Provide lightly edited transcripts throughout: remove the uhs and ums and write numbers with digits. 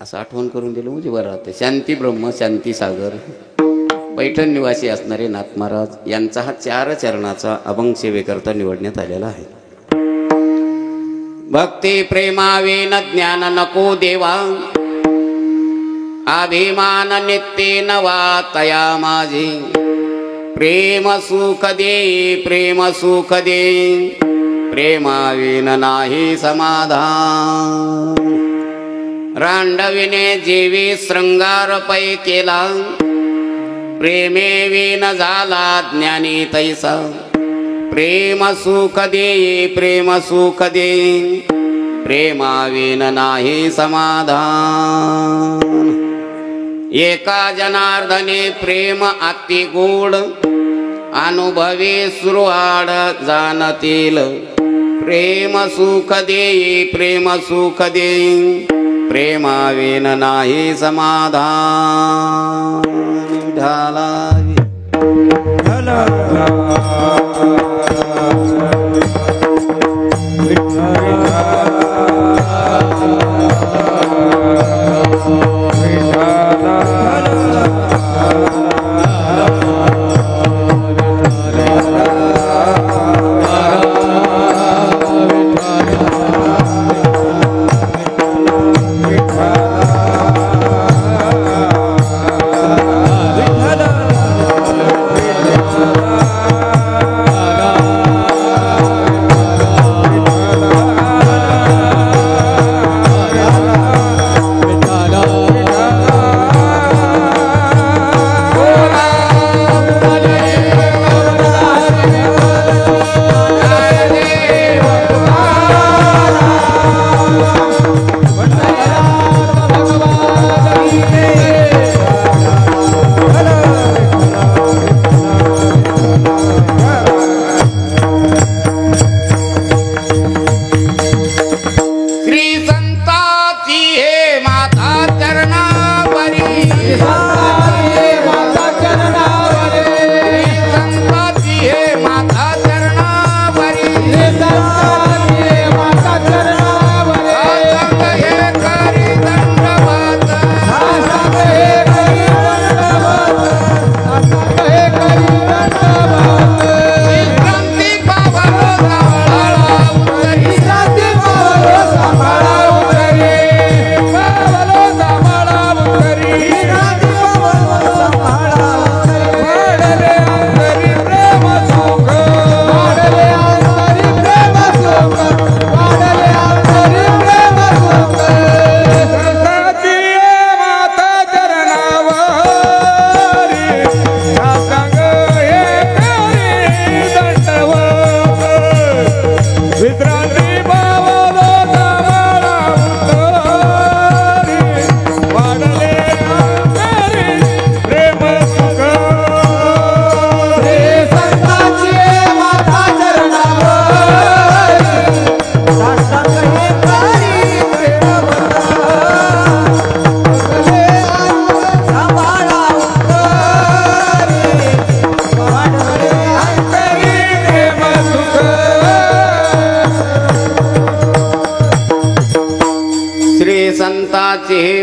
असं आठवण करून दिलं म्हणजे बरं राहतं. शांती ब्रह्म शांती सागर पैठण निवासी असणारे नाथ महाराज यांचा हा 4 चरणाचा अभंग सेवेकरता निवडण्यात आलेला आहे. भक्ती प्रेमाविन ज्ञान नको देवा, अभिमान नित्य नवा तया माझी. प्रेम सुख दे प्रेम सुख दे, प्रेमाविन नाही समाधान. रांडविने जीवी शृंगार पै केला, प्रेमे विन झाला ज्ञानी तैसा. प्रेम सुख दे प्रेम सुख दे, प्रेमाविन नाही समाधान. एका जनार्दने प्रेम अति गोड, अनुभवी सुरवाड जाणतील. प्रेम सुख दे प्रेम सुख दे, प्रेमाविन नाही समाधान.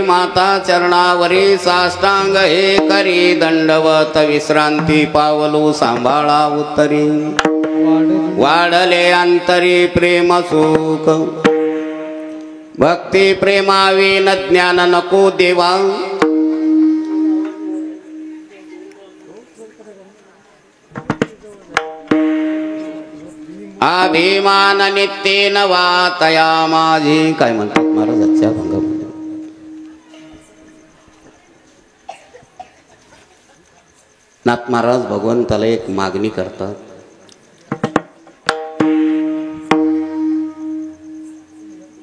माता चरणावरी साष्टांग हे करी दंडवत. विश्रांती पावलो सांभाळा उत्तरी. वाढले अंतरी प्रेम सुख, भक्ती प्रेमाविन ज्ञान नको देवा. अभिमान नित्य नवा तया माझी. काय म्हणतात महाराजांच्या भंग. नाथ महाराज भगवंताला एक मागणी करतात.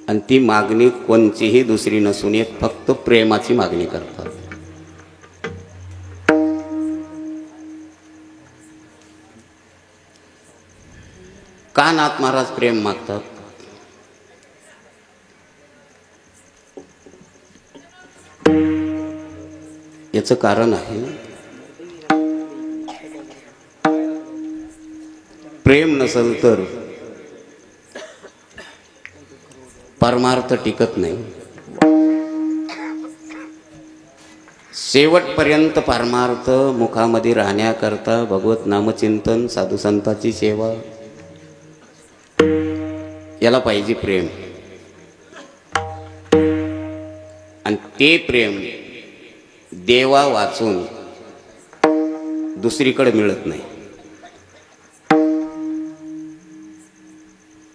आणि ती मागणी कोणतीही दुसरी नसून एक फक्त प्रेमाची मागणी करतात. का नाथ महाराज प्रेम मागतात? याचं कारण आहे, प्रेम नसेल तर परमार्थ टिकत नाही. शेवटपर्यंत परमार्थ मुखामध्ये राहण्याकरता भगवत नामचिंतन, साधू संतांची सेवा, याला पाहिजे प्रेम. आणि ते प्रेम देवा वाचून दुसरीकडे मिळत नाही.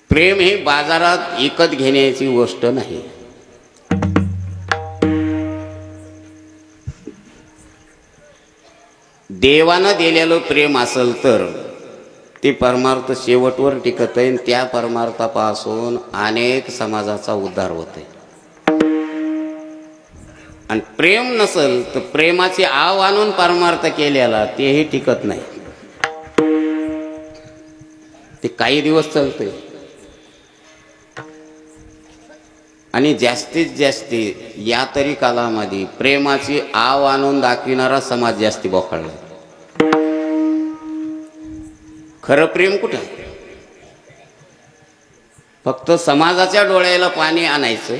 प्रेम हे बाजारात विकत घेण्याची गोष्ट नाही. देवानं दिलेलं प्रेम असेल तर ते परमार्थ शेवटवर टिकत आहे. त्या परमार्थापासून अनेक समाजाचा उद्धार होतोय. आणि प्रेम नसेल तर प्रेमाचे आव आणून परमार्थ केलेला तेही टिकत नाही. ते काही दिवस चालते आणि जास्तीत जास्त या तरी कालामध्ये प्रेमाची आव आणून दाखविणारा समाज जास्ती बोखाळला. खरं प्रेम कुठं आहे? फक्त समाजाच्या डोळ्याला पाणी आणायचं.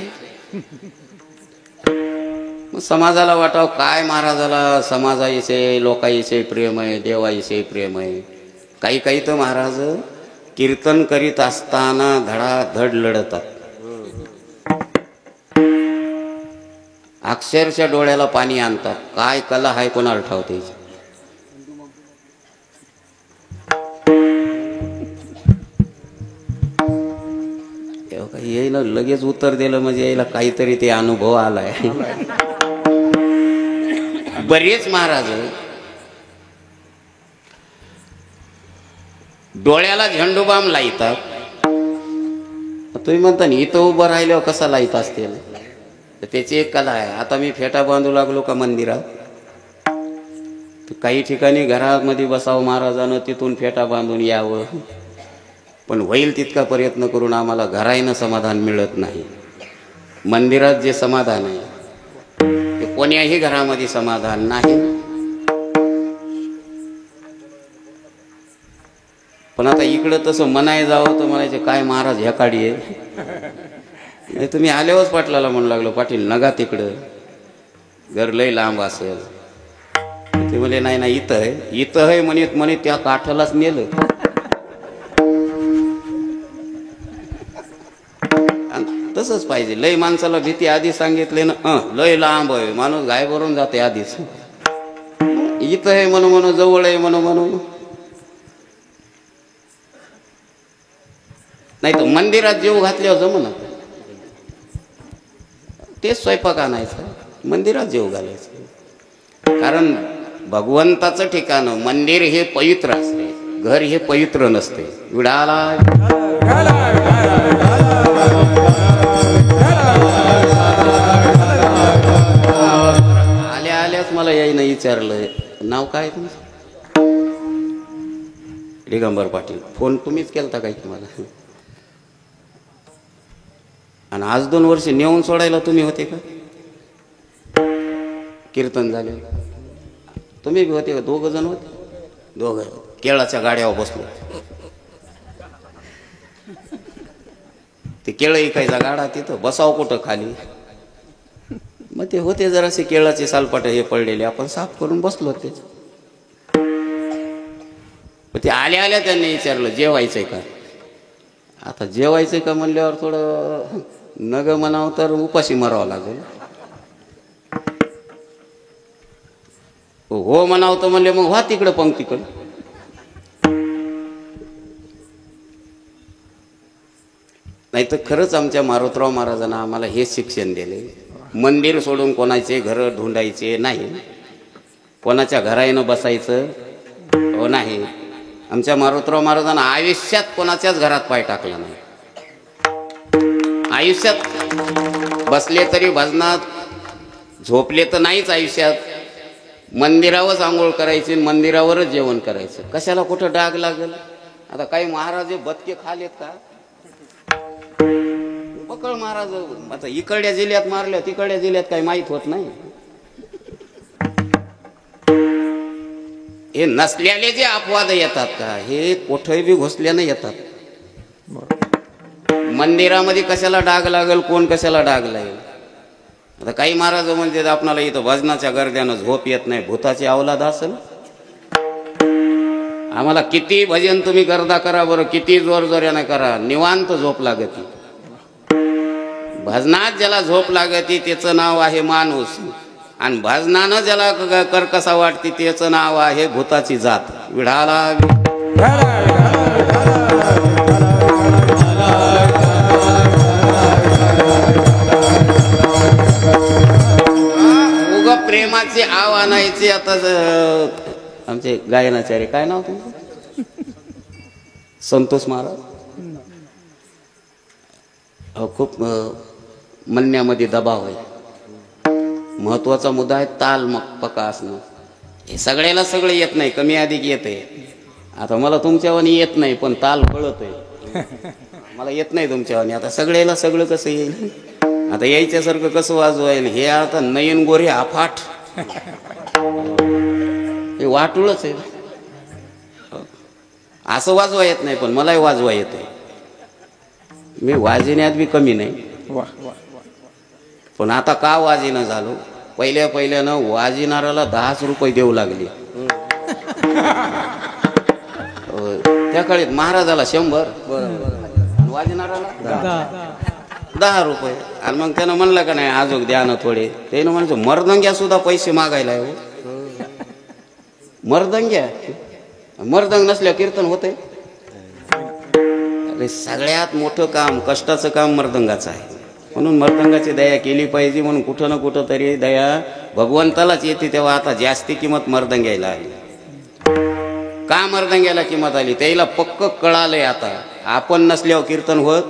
मग समाजाला वाटावं काय महाराजाला समाजाविषयी लोकांविषयी प्रेम आहे, देवाविषयी प्रेम आहे. काही काही तर महाराज कीर्तन करीत असताना धडाधड लढतात. अक्षरशः डोळ्याला पाणी आणतात. काय कला आहे कोणाला ठावते. यायला लगेच उत्तर दिलं म्हणजे यायला काहीतरी ते अनुभव आलाय. बरेच महाराज डोळ्याला झेंडूबाम लाईतात. तुम्ही म्हणता इथं उभं राहिल्यावर कसा लाईत असतील. त्याची एक कला आहे. आता मी फेटा बांधू लागलो का मंदिरात, काही ठिकाणी घरामध्ये बसावं महाराजानं, तिथून फेटा बांधून यावं. पण होईल तितका प्रयत्न करून आम्हाला घराईनं समाधान मिळत नाही. मंदिरात जे समाधान आहे ते कोण्याही घरामध्ये समाधान नाही. पण आता इकडं तसं म्हणाय जावं तर म्हणायचे काय महाराज ह्या काढी आहे. तुम्ही आल्यावरच पाटलाला म्हणू लागलो, पाटील नगा तिकडं, घर लय लांब असेल. ते म्हणले नाही नाही इथं आहे. इथं आहे म्हणत म्हणे त्या काठालाच नेलं. तसंच पाहिजे. लय माणसाला भीती आधी सांगितले ना, लय लांब आहे माणूस गाय भरून जाते आधीच. इथं आहे म्हणून म्हणून, जवळ आहे म्हणून म्हणून. नाही तर मंदिरात जेव घातल्यावर जमना. तेच स्वयंपाक आणायचं, मंदिरात जेव घालायचं. कारण भगवंताचं ठिकाण मंदिर हे पवित्र असते, घर हे पवित्र नसते. विडाला आल्या आल्याच मला यायनं विचारलं नाव काय तुमचं. दिगंबर पाटील. फोन तुम्हीच केलता काय तुम्हाला. आणि आज 2 वर्ष नेऊन सोडायला तुम्ही होते का. कीर्तन झाले तुम्ही बी होते का. 2 जण होते. 2 केळाच्या गाड्यावर बसलो. ते केळं इकायचा गाडा तिथं बसाव कुठं खाली. मग ते होते जरासे केळाचे सालपाट हे पडलेले, आपण साफ करून बसलो ते. ते आल्या आल्या त्यांनी विचारलं जेवायचंय का. आता जेवायचंय का म्हणल्यावर थोडं नग म्हणावं तर उपाशी मारावं लागेल. हो म्हणावं तर म्हणले मग व्हा तिकडं पंक्तीकडं. नाही तर खरंच आमच्या मारुतराव महाराजांना आम्हाला हे शिक्षण दिले. मंदिर सोडून कोणाचे घर ढुंढायचे नाही, कोणाच्या घराईनं बसायचं हो नाही. आमच्या मारुतराव महाराजांना आयुष्यात कोणाच्याच घरात पाय टाकला नाही. आयुष्यात बसले तरी भजनात, झोपले तर नाहीच. आयुष्यात मंदिरावरच आंघोळ करायची, मंदिरावरच जेवण करायचं. कशाला कुठं डाग लागल. आता काही महाराज बदके खालेत का. पकड महाराज आता इकडल्या जिल्ह्यात मारल्या, तिकडल्या जिल्ह्यात काही माहित होत नाही. हे नसल्याले जे अपवाद येतात का हे कुठे बी घुसल्याने येतात. मंदिरामध्ये कशाला डाग लागल, कोण कशाला डाग लागेल. आता काही महाराज म्हणजे आपणाला इथं भजनाच्या गर्द्यानं झोप येत नाही, भूताची अवलाद असेल. आम्हाला किती भजन तुम्ही गर्दा करा बरं, किती जोर जोराने करा, निवांत झोप लागती. भजनात ज्याला झोप लागती त्याचं नाव आहे माणूस, आणि भजनानं ज्याला कर्कसा वाटते त्याचं नाव आहे भूताची जात. विढाला उग प्रेमाचे आव आणायचे. आता आमचे गायनाचार्य, काय नाव तुमचं? संतोष महाराज. खूप म्हणण्यामध्ये दबाव आहे. महत्वाचा मुद्दा आहे ताल मग पक्का असणं. हे सगळ्याला सगळं येत नाही, कमी अधिक येते. आता मला तुमच्यावानी येत नाही, पण ताल कळत आहे. मला येत नाही तुमच्यावानी. आता सगळ्याला सगळं कसं येईल? आता यायच्यासारखं कसं वाजवायला? हे आता नयन गोरे अफाट, हे वाटूळच आहे. असं वाजवा येत नाही, पण मलाही वाजवा येते. मी वाजण्यात बी कमी नाही. पण आता का वाजिना झालो? पहिल्यानं वाजिणाऱ्याला 10 रुपये देऊ लागले. त्या काळात महाराजाला 100, वाजिणाऱ्याला 10 रुपये. आणि मग त्यानं म्हणलं का नाही आजोग द्या ना थोडे. त्यानं म्हणायचं मर्दंग्या सुद्धा पैसे मागायला आहे. मर्दंग नसल्या कीर्तन होते. अरे सगळ्यात मोठं काम, कष्टाचं काम मर्दंगाचं आहे. म्हणून मर्दंगाची दया केली पाहिजे. म्हणून कुठं ना कुठं तरी दया भगवंतालाच येते. तेव्हा आता जास्ती किंमत मर्दंग्याला आली. का मर्दंग्याला किंमत आली? त्याला पक्क कळालंय आता आपण नसल्यावर कीर्तन होत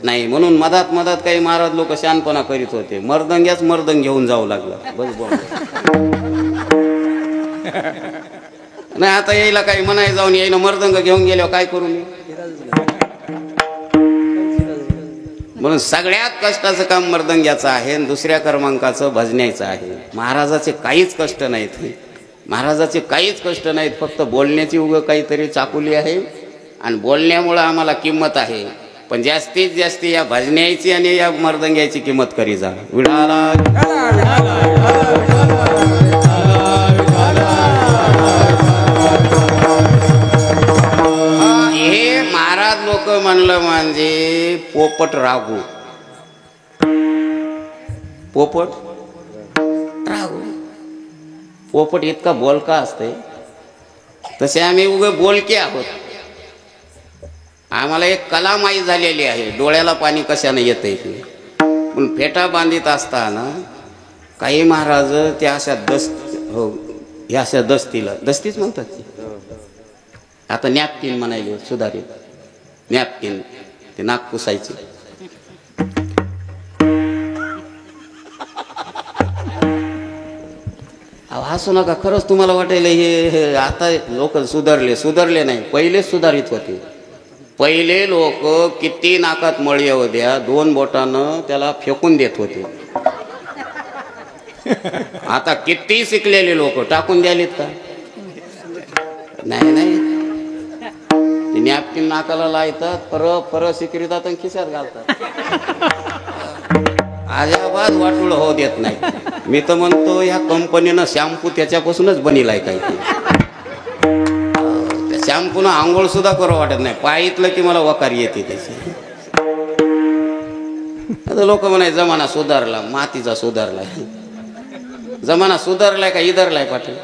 नाही. म्हणून मधात काही महाराज लोक शानपणा करीत होते. मर्दंग्याच मर्दंग घेऊन जाऊ लागला. बस नाही आता यायला काही म्हणाय जाऊन यायला मर्दंग घेऊन गेल्यावर काय करू मी? म्हणून सगळ्यात कष्टाचं काम मर्दंग्याचं आहे आणि दुसऱ्या क्रमांकाचं भजण्याचं आहे. महाराजाचे काहीच कष्ट नाहीत. महाराजाचे काहीच कष्ट नाहीत. फक्त बोलण्याची उग काहीतरी चाकुली आहे आणि बोलण्यामुळं आम्हाला किंमत आहे. पण जास्तीत जास्त या भजण्याची आणि या मर्दंग्याची किंमत करी जा. विडाला हे महाराज लोक म्हणलं म्हणजे पोपट रागू. पोपट रागू. पोपट इतका बोलका असते, तसे आम्ही उगे बोलके आहोत. आम्हाला एक कला माहीत झालेली आहे, डोळ्याला पाणी कशाने येतंय ते. पण फेटा बांधित असताना काही महाराज त्या अशा ह्या अशा दस्तीच म्हणतात. आता नॅपकिन म्हणायले सुधारित नॅपकिन, ते नाक पुसायचे. हसू नका, खरंच तुम्हाला वाटेल हे आता लोक सुधारले नाही. पहिलेच सुधारित होते. पहिले लोक किती नाकात मळी येऊ द्या 2 बोटानं त्याला फेकून देत होते. आता किती शिकलेले लोक टाकून द्यालेत का? नाही, ते नॅपकिन नाकाला लायतात, फर सिकरीतात आणि खिशात घालतात. अजिबात वाटूळ होऊ देत नाही. मी तर म्हणतो या कंपनीनं शॅम्पू त्याच्यापासूनच बनिलाय काय. त्या शॅम्पूनं आंघोळ सुद्धा करू वाटत नाही. पायितलं की मला वकार येते त्याची. आता लोक म्हणाय जमाना सुधारला, मातीचा सुधारलाय. जमाना सुधारलाय का इधरलाय पाटील?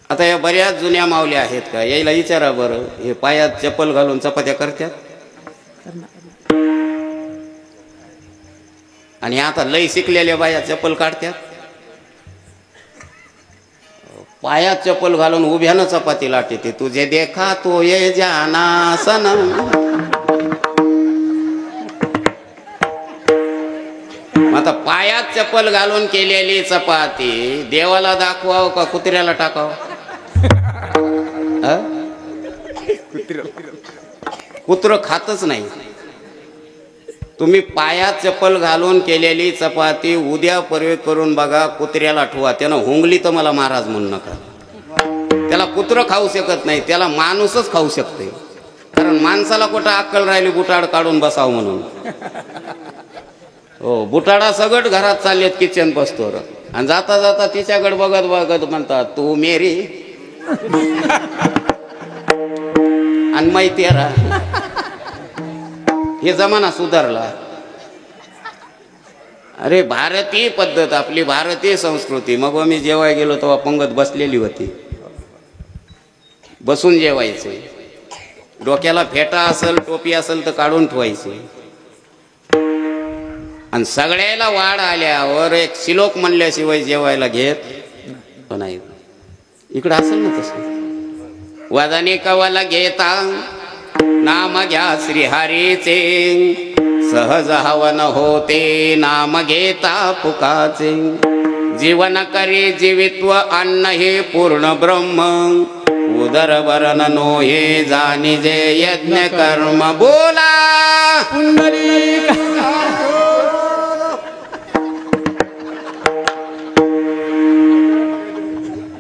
आता या बऱ्याच जुन्या माऊल्या आहेत का, यायला विचारा बरं. हे पायात चप्पल घालून चपात्या करतात आणि आता लई शिकलेल्या बाया चप्पल काढतात. पायात चप्पल घालून उभ्यानं चपाती लाटते. तुझे देखा तो ये जाना सनम. आता पायात चप्पल घालून केलेली चपाती देवाला दाखवाव का कुत्र्याला टाकाव? कुत्र खातच नाही. तुम्ही पायात चप्पल घालून केलेली चपाती उद्या परवे करून बघा, कुत्र्याला ठेवा. त्यानं हुंगली तर मला महाराज म्हणू नका. त्याला कुत्र खाऊ शकत नाही, त्याला माणूसच खाऊ शकते. कारण माणसाला कुठं अक्कल राहिली बुटाड काढून बसाव म्हणून. हो, बुटाडा सगळं घरात चाललेत किचन पस्तोर, आणि जाता जाता तिच्याकडे बघत बघत म्हणतात तू मेरी आणि मै तेरा. हे जमाना सुधारला. अरे भारतीय पद्धत, आपली भारतीय संस्कृती. मग मी जेवाय गेलो तेव्हा पंगत बसलेली होती, बसून जेवायचे. डोक्याला फेटा असेल टोपी असेल तर काढून ठेवायचे. आणि सगळ्याला वाढ आल्यावर एक श्लोक म्हणल्याशिवाय जेवायला घेत नाही. इकडं असेल ना तसं. वदने कवल घेता नाम घ्या श्रीहरीचे, सहज हवन होते नाम घेता पुकाचे. जीवन करे जीवित्व अन्न हे पूर्ण ब्रह्म, उदर वरण नो हे जाणिजे यज्ञ कर्म. बोला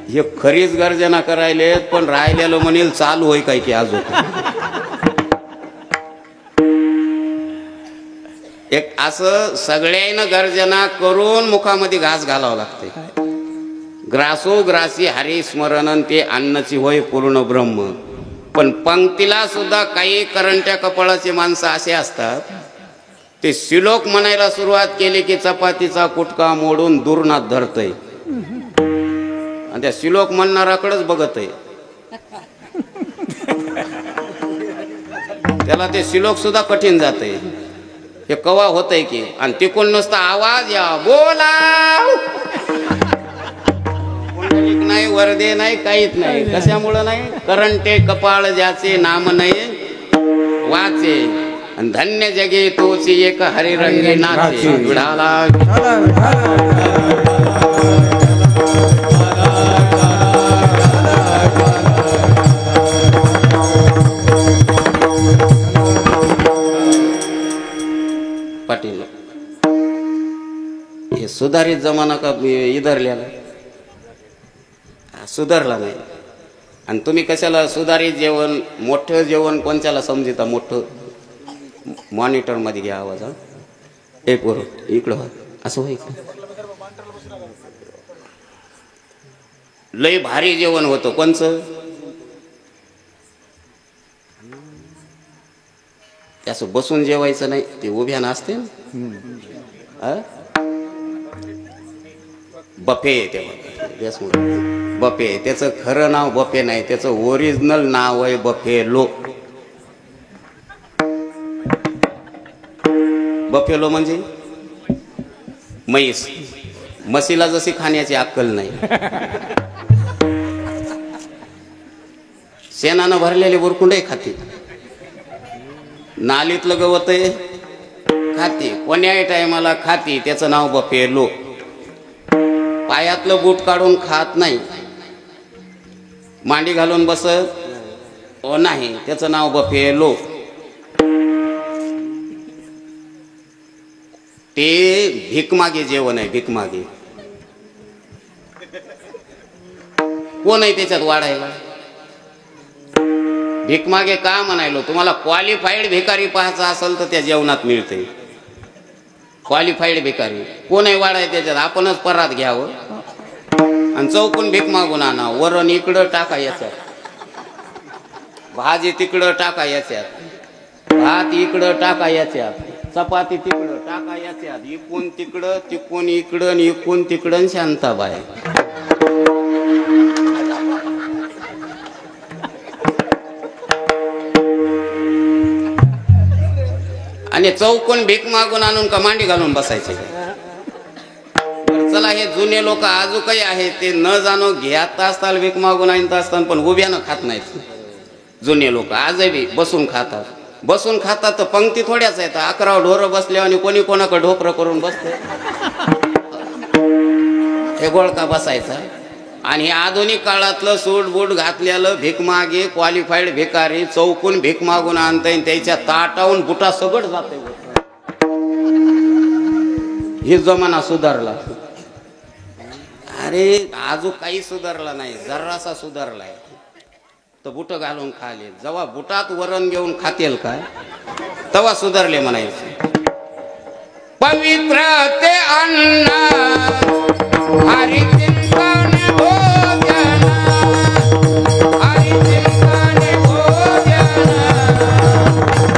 हे खरीच गर्जना करायलेत, पण राहिलेलं म्हणेल चालू होय काय की अजून. एक असं सगळ्यांना गर्जना करून मुखामध्ये घास घालावं लागते. ग्रासो ग्रासी हरी स्मरण ते अन्नची होय पूर्ण ब्रह्म. पण पंक्तीला सुद्धा काही करंट्या कपाळाचे माणसं असे असतात, ते श्लोक म्हणायला सुरुवात केली की चपातीचा कुटका मोडून दुर्नात धरतय, आणि त्या श्लोक म्हणणाराकडेच बघत आहे. त्याला ते श्लोक सुद्धा कठीण जाते. हे कवा होतंय की, आणि तिकून नुसता आवाज या बोला. पुंडलिक नाही, वरदे नाही, काहीच नाही. कशामुळं नाही? करंटे कपाळ ज्याचे नाम नाही वाचे, आणि धन्य जगे तोची एक हरिरंगी नाचे. विढाला पाटील. हे सुधारित जमाना का इधरल्याला? सुधारला नाही. आणि तुम्ही कशाला सुधारित जेवण, मोठं जेवण कोणच्याला समजता? मोठं मॉनिटर मध्ये घ्या आवाज. एक बरोबर इकडं हो, असं होय का? लय भारी जेवण होतं कोणचं? त्याचं बसून जेवायचं नाही, ते उभ्यानं असते ना. बफे ते बफे. त्याचं खरं नाव बफे नाही, त्याचं ओरिजिनल नाव आहे बफेलो. बफेलो म्हणजे म्हैस. म्हशीला जशी खाण्याची अक्कल नाही. शेणानं भरलेले बुरकुंडे खाते, नालीतलं गवत खाते, कोण्याही टायमाला खाते. त्याचं नाव बफेलो. पायातलं बूट काढून खात नाही, मांडी घालून बसत नाही. त्याचं नाव बफेलो. ते भिकमागे जेवण आहे, भिकमागे. कोण आहे त्याच्यात वाढायला? भिकमागे का म्हणायलो? तुम्हाला क्वालिफाईड भिकारी पाहायचा असेल तर त्या जेवणात मिळते. क्वालिफाईड भिकारी कोण आहे वाढाय त्याच्यात? आपणच परात घ्यावं आणि चौकून भीक मागून आणा. वरण इकडं टाका याच्यात, भाजी तिकडं टाका याच्यात, भात इकडं टाका याच्यात, चपाती तिकडं टाका याच्यात, इकून तिकडं तिकून इकडं इकून तिकडं. शांताबाई आणि चौकून भीक मागून आणून का मांडी घालून बसायचे? चला, हे जुने लोक आजू काही आहे ते न जाणो घेत असताल, भीक मागून आणत असताल, पण उभ्यानं खात नाहीत. जुने लोक आजही बसून खातात. बसून खातात तर पंक्ती थोड्याच आहेत. 11 ढोरं बसले आणि कोणी कोणाकडे ढोपरं करून बसते. हे गोळका बसायचा. आणि आधुनिक काळातलं सूट बूट घातलेलं भिकमागे क्वालिफाईड भिकारी चौकून भीक मागून आणताय, त्याच्या ताटावून बुटा सगळं जाते. हे जमाना सुधारला. अरे आजू काही सुधारला नाही, जरासा सुधारलाय. तर बुट घालून खाले. जेव्हा बुटात वरण घेऊन खातेल काय तेव्हा सुधारले म्हणायचे. पवित्र ते अन्न हरिचिंतन भोजन हरिचिंतन भोजन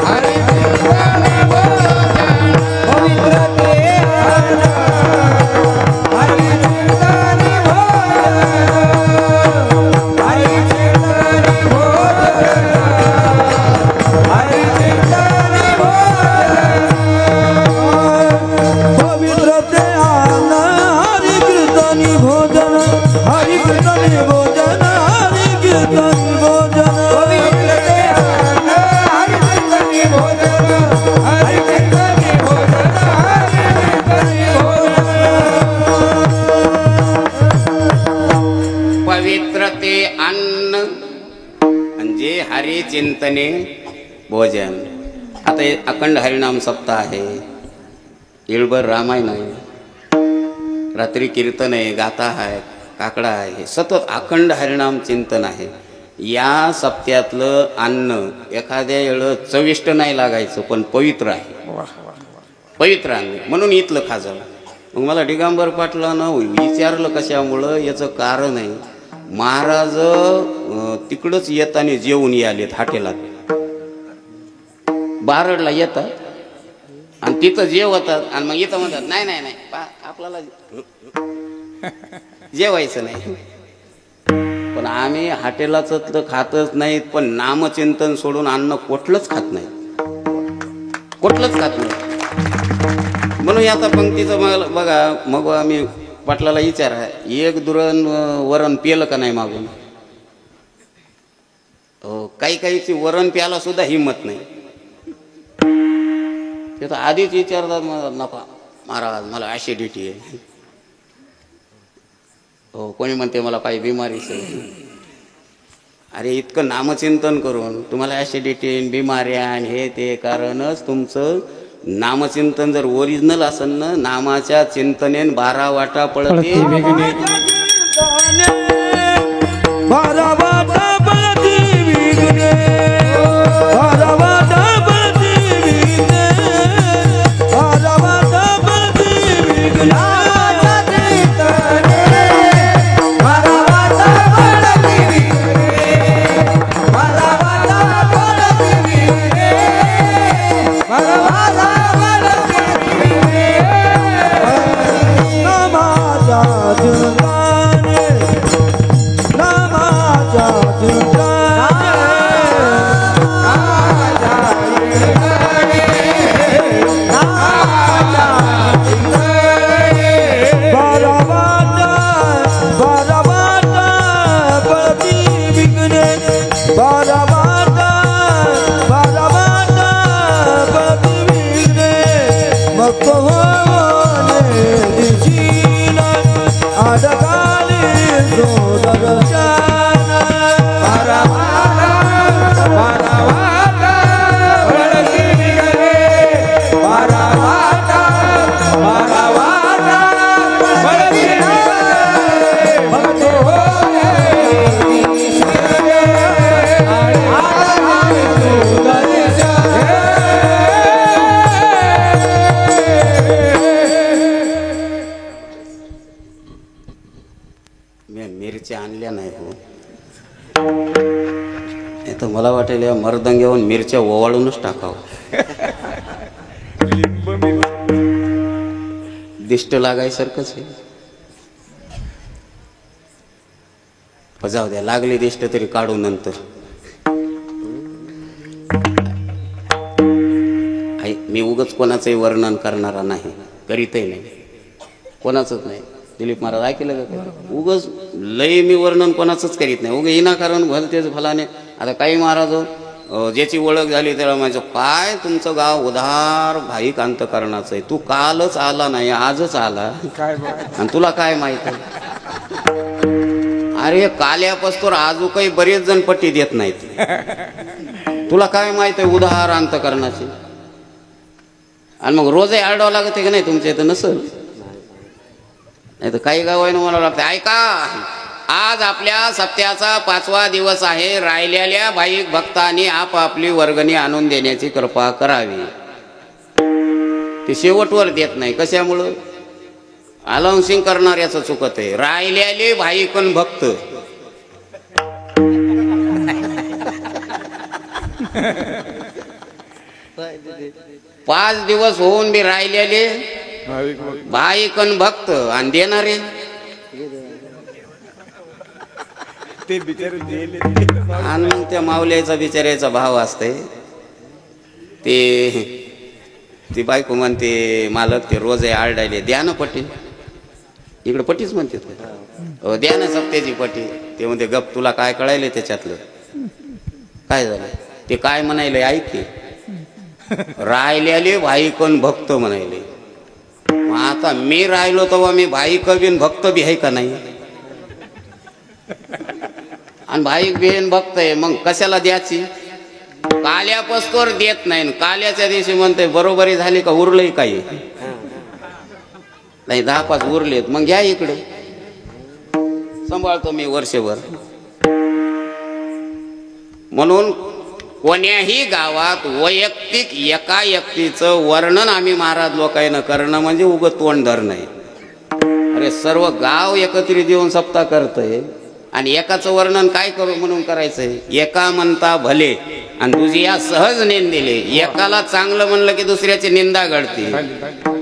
हरिचिंतन भोजन पवित्र ते अन्न हरिचिंतन भोजन हरिचिंतन भोजन हरिचिंतन भोजन पवित्र ते अन्न हरिकीर्तन भोजन हरिकीर्तन भोजन हरिकीर्तन भोजन पवित्र ते अन्न हरिकीर्तन भोजन हरिकीर्तन भोजन हरिकीर्तन भोजन पवित्र ते अन्न म्हणजे हरी चिंतने भोजन. आता हे अखंड हरिनाम सप्ताह आहे, येळभर रामायण आहे, रात्री कीर्तन आहे, गाथा आहे, काकडा आहे, हे सतत अखंड हरिनाम चिंतन आहे. या सप्त्यातलं अन्न एखाद्या वेळ चविष्ट नाही लागायचं, पण पवित्र आहे, पवित्र अन्न म्हणून इथलं खाजं. मग मला दिगंबर पाटलानं विचारलं कशामुळं, याचं कारण आहे महाराज तिकडंच येताना जेवून आलेत हॉटेलात, बारडला येतात आणि तिथं जेवतात आणि मग इथं म्हणतात नाही नाही नाही आपल्याला जेवायचं नाही. पण आम्ही हॉटेलाचं तर खातच नाहीत, पण नामचिंतन सोडून अन्न कुठलंच खात नाही, कुठलंच खात नाही. म्हणून याचा पंक्तीचं बघा, मग आम्ही पाटलाला विचारा, एक दुरण वरण पिलं का नाही मागून. हो, काही काहीची वरण प्यायला सुद्धा हिंमत नाही. ते तर आधीच विचारतात नका महाराज मला ॲसिडिटी आहे. हो, कोणी म्हणते मला काही बिमारीच आहे. अरे इतकं नामचिंतन करून तुम्हाला ॲसिडिटी बिमाऱ्या आणि हे ते कारणच तुमचं नामचिंतन जर ओरिजिनल असेल ना, नामाच्या चिंतनेन 12 वाटा पळते वेगने 12 वाटा पळते वेगने 12 वाटा पळते वेगने 12 वाटा पळते वेगने 12 वाटा पळते वेगने 12 वाटा पळते वेगने 12 वाटा नमाजा जुगाने नमाजा जुगाने नमाजा जुगाने नमाजा जुगाने 12 वाटा पळती विघ्ने 12 वाटा पळती विघ्ने मग आडकाली दर्शन 12 वाटा पळती विघ्ने 12 वाटा पळती भक्तो मिरच्या आणल्या नाही हो. तर मला वाटेल या मरदंग्यावरून मिरच्या ओवाळूनच टाकावं. दिष्ट लागायसारखंच आहे. जाऊ द्या, लागले दिष्ट तरी काढू नंतर. मी उगच कोणाचंही वर्णन करणारा नाही, करीतही नाही, कोणाचंच नाही. दिलीप महाराज ऐकलं का? उगच लय मी वर्णन कोणाचंच करीत नाही, उगं विनाकारण भलतेच फलाने. आता काही महाराज ज्याची ओळख झाली त्याला माझं काय तुमचं गाव उधार भाईक अंतकरणाचं आहे, तू कालच आला नाही आजच आला आणि तुला काय माहित आहे. अरे काल्यापासून आजू काही बरेच जण पट्टी देत नाहीत, तुला काय माहित आहे उधार अंतकरणाची. आणि मग रोजही आरडावं लागते का नाही तुमच्या इथं? नसल नाही तर काही गावानं मला लागतं. ऐका, आज आपल्या सप्त्याचा 5वा दिवस आहे. राहिलेल्या भाईक भक्तांनी आपापली वर्गणी आणून देण्याची कृपा करावी. ते शेवटवर देत नाही. कशामुळं? अलाउन्सिंग करणाऱ्याचं चुकत आहे. राहिलेले भाईकन भक्त, पाच दिवस होऊन बी राहिलेले भाईकन भक्त आणि देणारे ते बिचारे गेले. आणि मग त्या माऊल्याचा बिचाऱ्याचा भाव असते. ती बायको म्हणते, मालक ते रोज आहे आरडायले, द्या ना पट्टी. इकडे पट्टीच म्हणते, द्या ना सप्त्याची पट्टी. ते म्हणते, गप, तुला काय कळायले त्याच्यातलं? काय झालं ते? काय म्हणायले ऐक की, राहिलेले भाईकन भक्त म्हणायले. मग आता मी राहिलो तेव्हा मी भाईक बिन भक्त बी आहे का नाही? आणि भाईक बिन भक्त आहे, मग कशाला द्यायची? काल्या पस्तोर देत नाही. काल्याच्या दिवशी म्हणते बरोबरी झाली का, उरलंय काही नाही, 10-5 उरलेत, मग घ्या इकडे, सांभाळतो मी वर्षभर. म्हणून कोण्याही गावात वैयक्तिक एका व्यक्तीचं वर्णन आम्ही महाराज लोकांना करणं म्हणजे उगत तोंड धरणं आहे. अरे सर्व गाव एकत्रित येऊन सप्ताह करतंय आणि एकाचं वर्णन काय करू म्हणून करायचंय? एका म्हणता भले आणि दुसऱ्या सहज निंदिले. एकाला चांगलं म्हणलं की दुसऱ्याची निंदा घडते.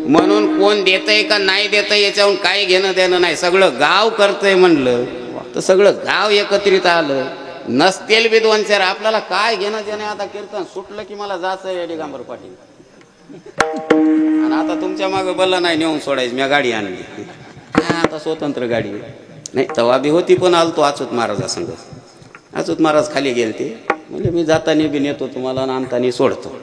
म्हणून कोण देतय का नाही देतय याच्याहून काही घेणं देणं नाही. सगळं गाव करतंय म्हणलं तर सगळं गाव एकत्रित आलं. नसतील बी 2-4, आपल्याला काय घेणं देणं? आता कीर्तन सुटलं की मला जायचं आहे दिगंबर पाटील, आणि आता तुमच्या मागे बल्ला नाही नेऊन सोडायची. मी गाडी आणली, आता स्वतंत्र गाडी नाही. तवा बी होती, पण आलतो अच्युत महाराजा संग. अच्युत महाराज खाली गेलते, म्हणजे मी जाताना बी नेतो तुम्हाला आणि आणताना सोडतो.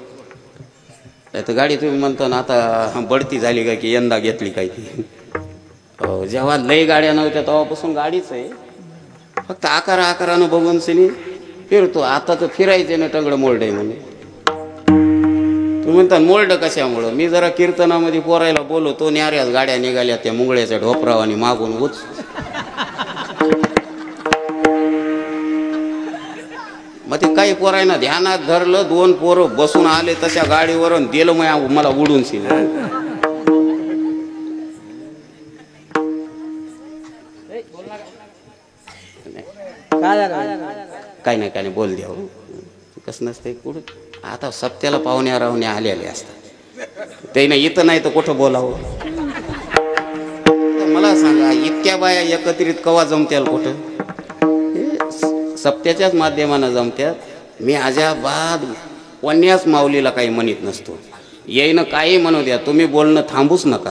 तर गाडी तुम्ही म्हणतो ना आता बढती झाली का की यंदा घेतली काय ती? जेव्हा लई गाड्या नव्हत्या तेव्हापासून गाडीच आहे. फक्त आकारानं बघून सिनी फिरतो. आता तर फिरायचे ना टंगड मोल्ड आहे म्हणे. तुम्ही म्हणता मोल्ड कशामुळं? मी जरा कीर्तनामध्ये पोरायला बोलवतो, न्याऱ्याच गाड्या निघाल्या त्या मुंगळ्याच्या ढोपरावानी मागून उच. मग ते काही पोरायना ध्यानात धरलं, 2 पोरं बसून आले तशा गाडीवर दिलं मला उडून शिल. काय नाही बोल द्या. कसं नसतंय कुठं. आता सप्त्याला पाहुण्या राहुण्या आलेले असतात, त्याने इथं नाही तर कुठं बोलावं? मला सांगा, इतक्या बाया एकत्रित कवा जमत्याल कुठं? सप्त्याच्याच माध्यमानं जमत्यात. मी अजाबाद कोण्याच माऊलीला काही म्हणत नसतो. येईन काही म्हणू द्या, तुम्ही बोलणं थांबूच नका.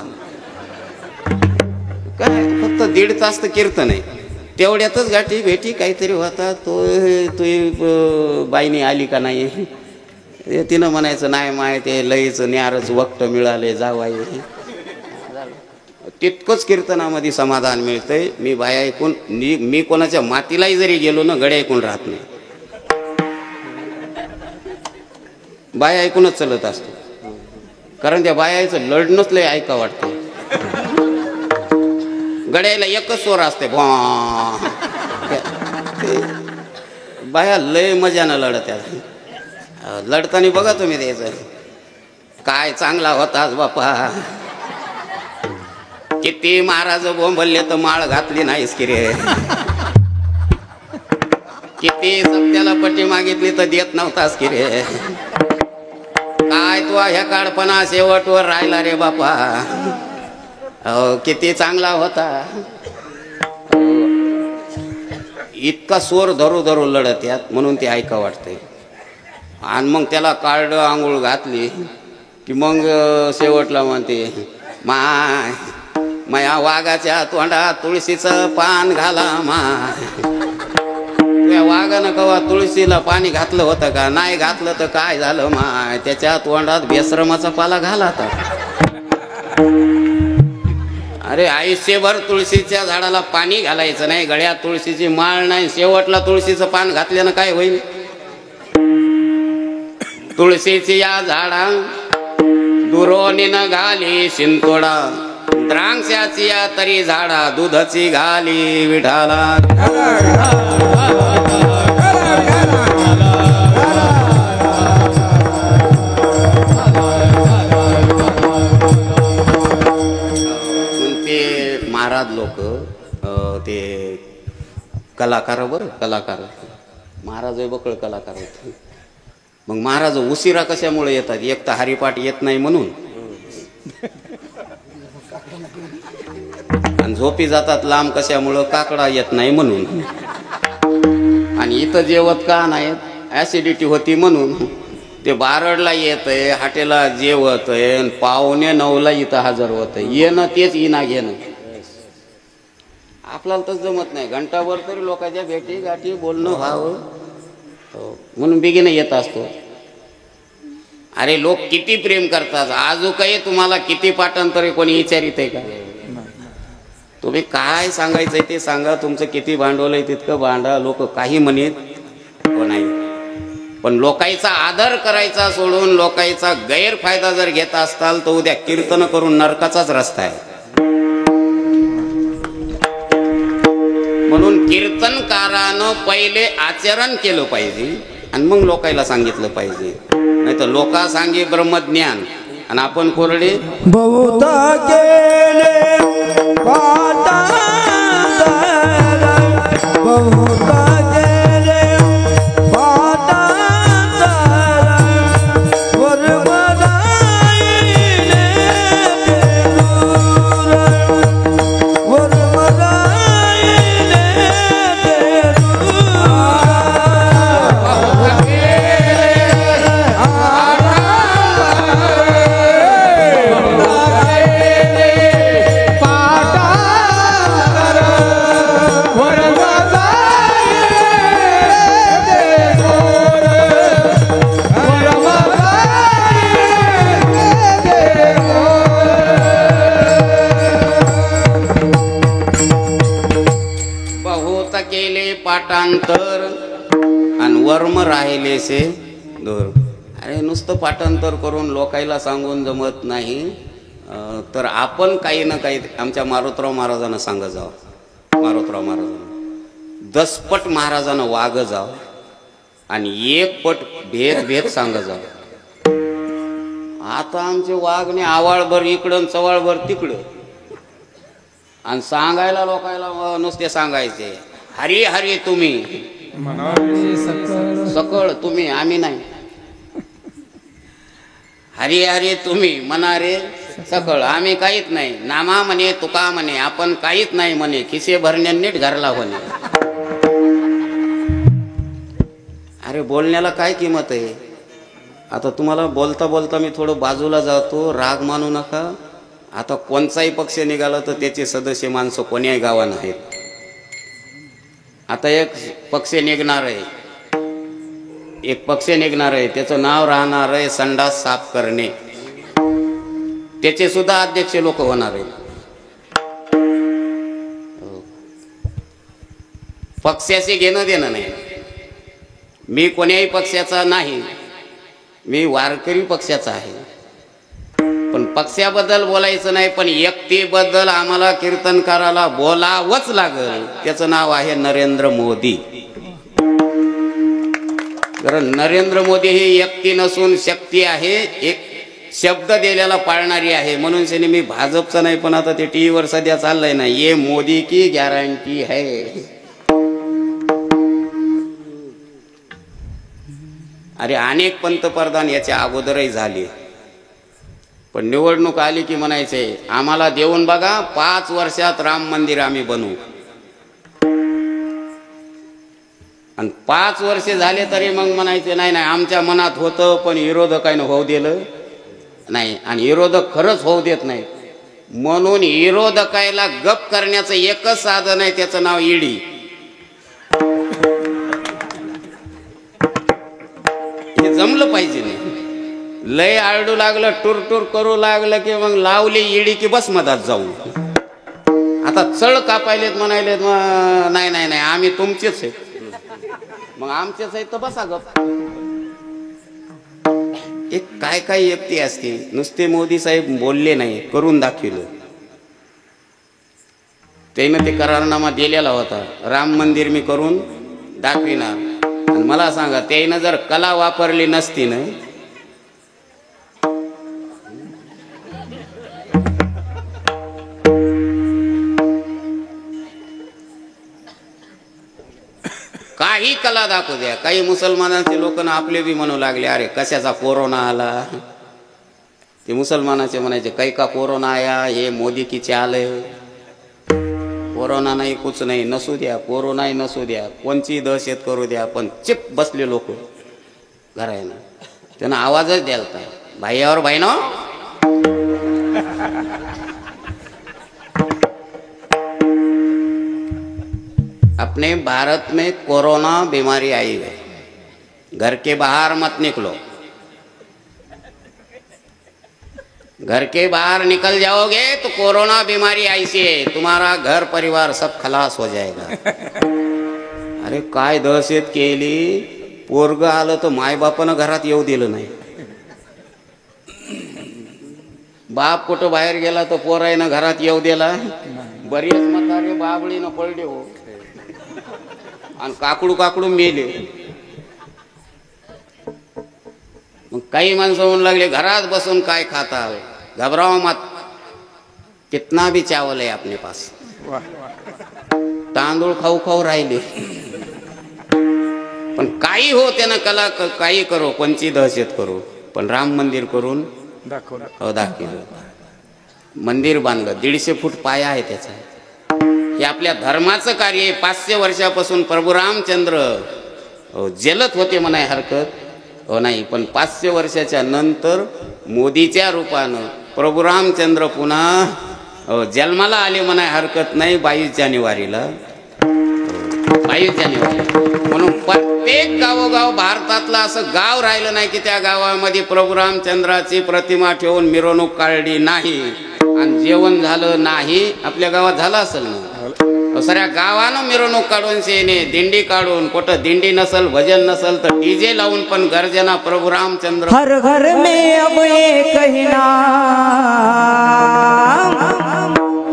काय फक्त 1.5 तास तर कीर्तन आहे, तेवढ्यातच गाठी भेटी काहीतरी होता. तो बाईनी आली का नाही, तिनं म्हणायचं नाही माय ते लईच न्यारच वक्त मिळाले जावाय. तितकंच कीर्तनामध्ये समाधान मिळतंय. मी बाया ऐकून, मी कोणाच्या मातीलाही जरी गेलो ना, गड्या ऐकून राहत नाही. बाया ऐकूनच चलत असतो, कारण त्या बायाचं लढणंच लय ऐका वाटतं. गड्याला एकच स्वर असते, बाया लय मजानं लढत्यात. लढताना बघा तुम्ही द्यायचं, काय चांगला होतास बापा, किती महाराज बोंबलले तर माळ घातली नाहीस की रे, किती सत्याला पट्टी मागितली तर देत नव्हतास की रे, काय तू ह्या काळपणा शेवटवर राहिला रे बापा, किती चांगला होता. इतका स्वर धरू धरू लढत यात, म्हणून ते ऐका वाटतंय. आणि मग त्याला कार्ड आंघोळ घातली की मग शेवटला म्हणते, माया वाघाच्या तोंडात तुळशीचं पान घाला माय. त्या वाघानं कवा तुळशीला पाणी घातलं होतं का? नाही घातलं तर काय झालं माय, त्याच्या तोंडात बेश्रमाचा पाला घाला आता. अरे आयुष्यभर तुळशीच्या झाडाला पाणी घालायचं नाही, गळ्यात तुळशीची माळ नाही, शेवटला तुळशीचं पान घातल्यानं काय होईल? तुळशीची या झाडा दुरोनीनं घाली शिंतोडा, द्राक्षाची या तरी झाडा दुधाची घाली विठाला. महाराज लोक ते कलाकार बरं कलाकार महाराज बकळ कलाकार होते. मग महाराज उशिरा कशामुळे येतात? एक तर हरिपाठ येत नाही म्हणून, आणि झोपी जातात लांब कशामुळं? काकडा येत नाही म्हणून, आणि इथं जेवत का नाहीत? ऍसिडिटी होती म्हणून. ते बारडला येतंय, हाटेला जेवतय, 8:45 इथं हजर होतंय. येणं तेच इना घेणं. आपल्याला तर जमत नाही. घंटाभर तरी लोकांच्या भेटी गाठी बोलणं व्हावं म्हणून बिगीनं येत असतो. अरे लोक किती प्रेम करतात. आजू काही तुम्हाला किती पाठांतरे कोणी विचारित आहे का? तुम्ही काय सांगायचंय ते सांगा. तुमचं किती भांडवल आहे तितकं भांडा. लोक काही म्हणत नाही, पण लोकांचा आदर करायचा सोडून लोकांचा गैरफायदा जर घेत असताल तर उद्या कीर्तन करून नरकाचाच रस्ता आहे. म्हणून कीर्तनकारानं पहिले आचरण केलं पाहिजे आणि मग लोकांना सांगितलं पाहिजे. नाही तर लोका सांगे ब्रह्मज्ञान आणि आपण कोरडे बहुता गेले पाटांतर, बहुता गेले पाटांतर, वरमराईने ते दूर, वरमराईने ते पाठांतर आणि वर्म राहिले से दूर. अरे नुसतं पाठांतर करून लोकायला सांगून जमत नाही, तर आपण काही ना काही आमच्या मारुतराव महाराजांना सांगत जावं. मारुतराव महाराजांना 10 पट महाराजांना वाग जावं आणि 1 पट भेद सांगत जावं. आता आमचे वागणे आवाळभर इकडं चवाळभर तिकडं, आणि सांगायला लोकायला नुसते सांगायचे हरी हरी तुम्ही, सकळ तुम्ही, आम्ही नाही. हरी हरी तुम्ही म्हणा रे सकळ, आम्ही काहीच नाही. नामा म्हणे तुका म्हणे, आपण काहीच नाही म्हणे. खिसे भरण्या नीट घरला म्हणे. अरे बोलण्याला काय किंमत आहे? आता तुम्हाला बोलता बोलता मी थोडं बाजूला जातो, राग मानू नका. आता कोणताही पक्ष निघाला तर त्याचे सदस्य माणसं कोण्याही गावात आहेत. आता एक पक्ष निघणार आहे, त्याचं नाव राहणार आहे संडास साफ करणे. त्याचे सुद्धा अध्यक्ष लोक होणार आहेत. पक्षाशी घेणं देणं नाही. मी कोण्याही पक्षाचा नाही, मी वारकरी पक्षाचा आहे. पण पक्षाबद्दल बोलायचं नाही, पण व्यक्तीबद्दल आम्हाला कीर्तनकाराला बोलावंच लागेल. त्याचं नाव आहे नरेंद्र मोदी. कारण नरेंद्र मोदी ही व्यक्ती नसून शक्ती आहे, एक शब्द दिलेला पाळणारी आहे. म्हणून त्याने मी भाजपचा नाही, पण आता ते टीव्हीवर सध्या चाललंय ना, ये मोदी की गॅरंटी है. अरे अनेक पंतप्रधान याच्या अगोदरही झाले, पण निवडणूक आली की म्हणायचे आम्हाला देऊन बघा, 5 वर्षात राम मंदिर आम्ही बनवू. आणि 5 वर्षे झाले तरी मग म्हणायचे नाही नाही आमच्या मनात होतं, पण विरोधकांनी होऊ दिलं नाही. आणि विरोधक खरंच होऊ देत नाही. म्हणून विरोधकाला गप करण्याचं एकच साधन आहे, त्याचं नाव ईडी. हे जमलं पाहिजे नाही. लय आरडू लागलं, टूर करू लागलं की मग लावली ईडी की बस मधात जाऊ. आता चळ कापायलेत म्हणायलेत, नाही नाही नाही आम्ही तुमचेच आहे. मग आमचेच आहे तर बसा गप. एक काय काय व्यक्ती असते, नुसते मोदी साहेब बोलले नाही, करून दाखवलं. त्यानं ते करारनामा दिलेला होता, राम मंदिर मी करून दाखविणार. आणि मला सांगा, त्यानं जर कला वापरली नसती ना, काही कला दाखवू द्या. काही मुसलमानांचे लोक ना आपले बी म्हणू लागले, अरे कशाचा कोरोना आला. ते मुसलमानाचे म्हणायचे काही का कोरोना आया, हे मोदी की चाल है. कोरोना नाही, कुछ नाही, नसू द्या, कोरोनाही नसू द्या, कोणची दहशत करू द्या, पण चिप बसले लोक घरायनं. त्यांना आवाजच द्यालता, भाई और बहनों, अपने भारत में कोरोना बीमारी आई है, घर के बाहर मत निकलो. घर के बाहर निकल जाओगे तो कोरोना बीमारी ऐसी है, तुम्हारा घर परिवार सब खलास हो जाएगा. अरे काय दहशत केली. पोरग आलं तर मायबापानं घरात येऊ दिलं नाही. बाप कुठं बाहेर गेला तर पोरायनं घरात येऊ दिला. बरीच म्हातारे बाबळीनं पडले हो, आणि काकडू काकडू मेले. मग काही माणसं म्हणू लागले, घरात बसून काय खाता, घबराओ मत, कितना भी चावल है अपने पास. तांदूळ खाऊ खाऊ राहिले. पण काही हो त्यानं कला, काही करो, कोणची दहशत करू, पण राम मंदिर करून दाखवलं. मंदिर बांधलं, 150 फूट पाया आहे त्याचा. हे आपल्या धर्माचं कार्य आहे. 500 वर्षापासून प्रभू रामचंद्र जलत होते म्हणाय हरकत हो नाही, पण 500 वर्षाच्या नंतर मोदीच्या रूपानं प्रभू रामचंद्र पुन्हा जन्माला आले म्हणाय हरकत नाही. 22 जानेवारीला 22 जानेवारी म्हणून प्रत्येक गावोगाव भारतातलं असं गाव राहिलं नाही की त्या गावामध्ये प्रभू रामचंद्राची प्रतिमा ठेवून मिरवणूक काढली नाही आणि जेवण झालं नाही. आपल्या गावात झालं असेल ना, सगळ्या गावानं मिरवणूक काढून शेने दिंडी काढून, कुठं दिंडी नसल, भजन नसल तर डीजे लावून पण गर्जना प्रभू रामचंद्र. हर घर में अब एक ही नाम,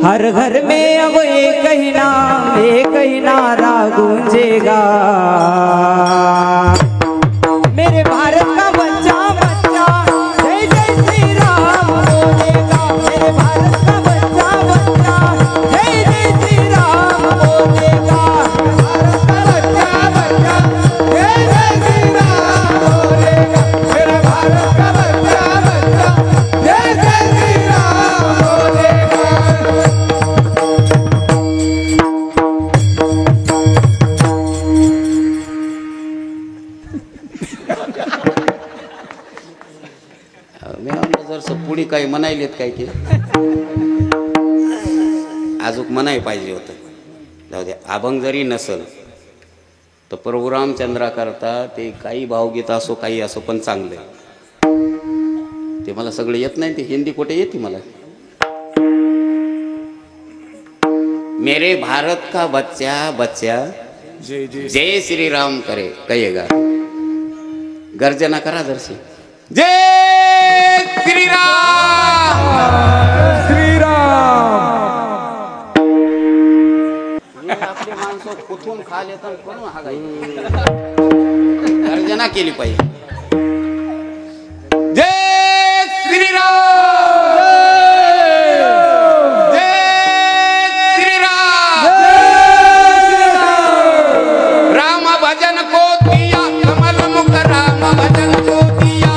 हर घर में अब एक ही नाम, एक ही नारा गूंजेगा. मेरे भारत का बच्चा बच्चा जय जय श्री राम बोलेगा. मेरे भारत का बच्चा बच्चा जय जय श्री राम बोलेगा. भारत का बच्चा बच्चा जय जय श्री राम बोलेगा. मेरे भारत का बच्चा बच्चा जय जय श्री राम बोलेगा. मी म्हणलं जर पुढे काही म्हणायलेत काय की अजून म्हणाय पाहिजे होतं. जाऊ दे, अभंग जरी नसल तर प्रभू रामचंद्रा करता ते काही भावगीत असो काही असो पण चांगलं आहे. ते मला सगळं येत नाही, ते हिंदी कुठे येते मला. मेरे भारत का बच्चा बच्चा जय जय जय श्री राम करे कहेगा. गर्जना करा जरशी, जय श्री राम. आपले माणसं कुठून खाल येतात करून हा गर्जना केली पाहिजे. जय श्री राम, जय श्री राम. राम भजन को दिया कमल मुख, राम भजन को दिया,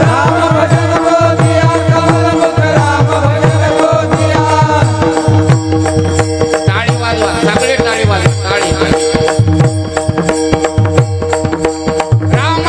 राम भजन को दिया कमल मुख, राम भजन को दिया. टाळी वाजवा सगळे, टाळी वाजवा, टाळी. राम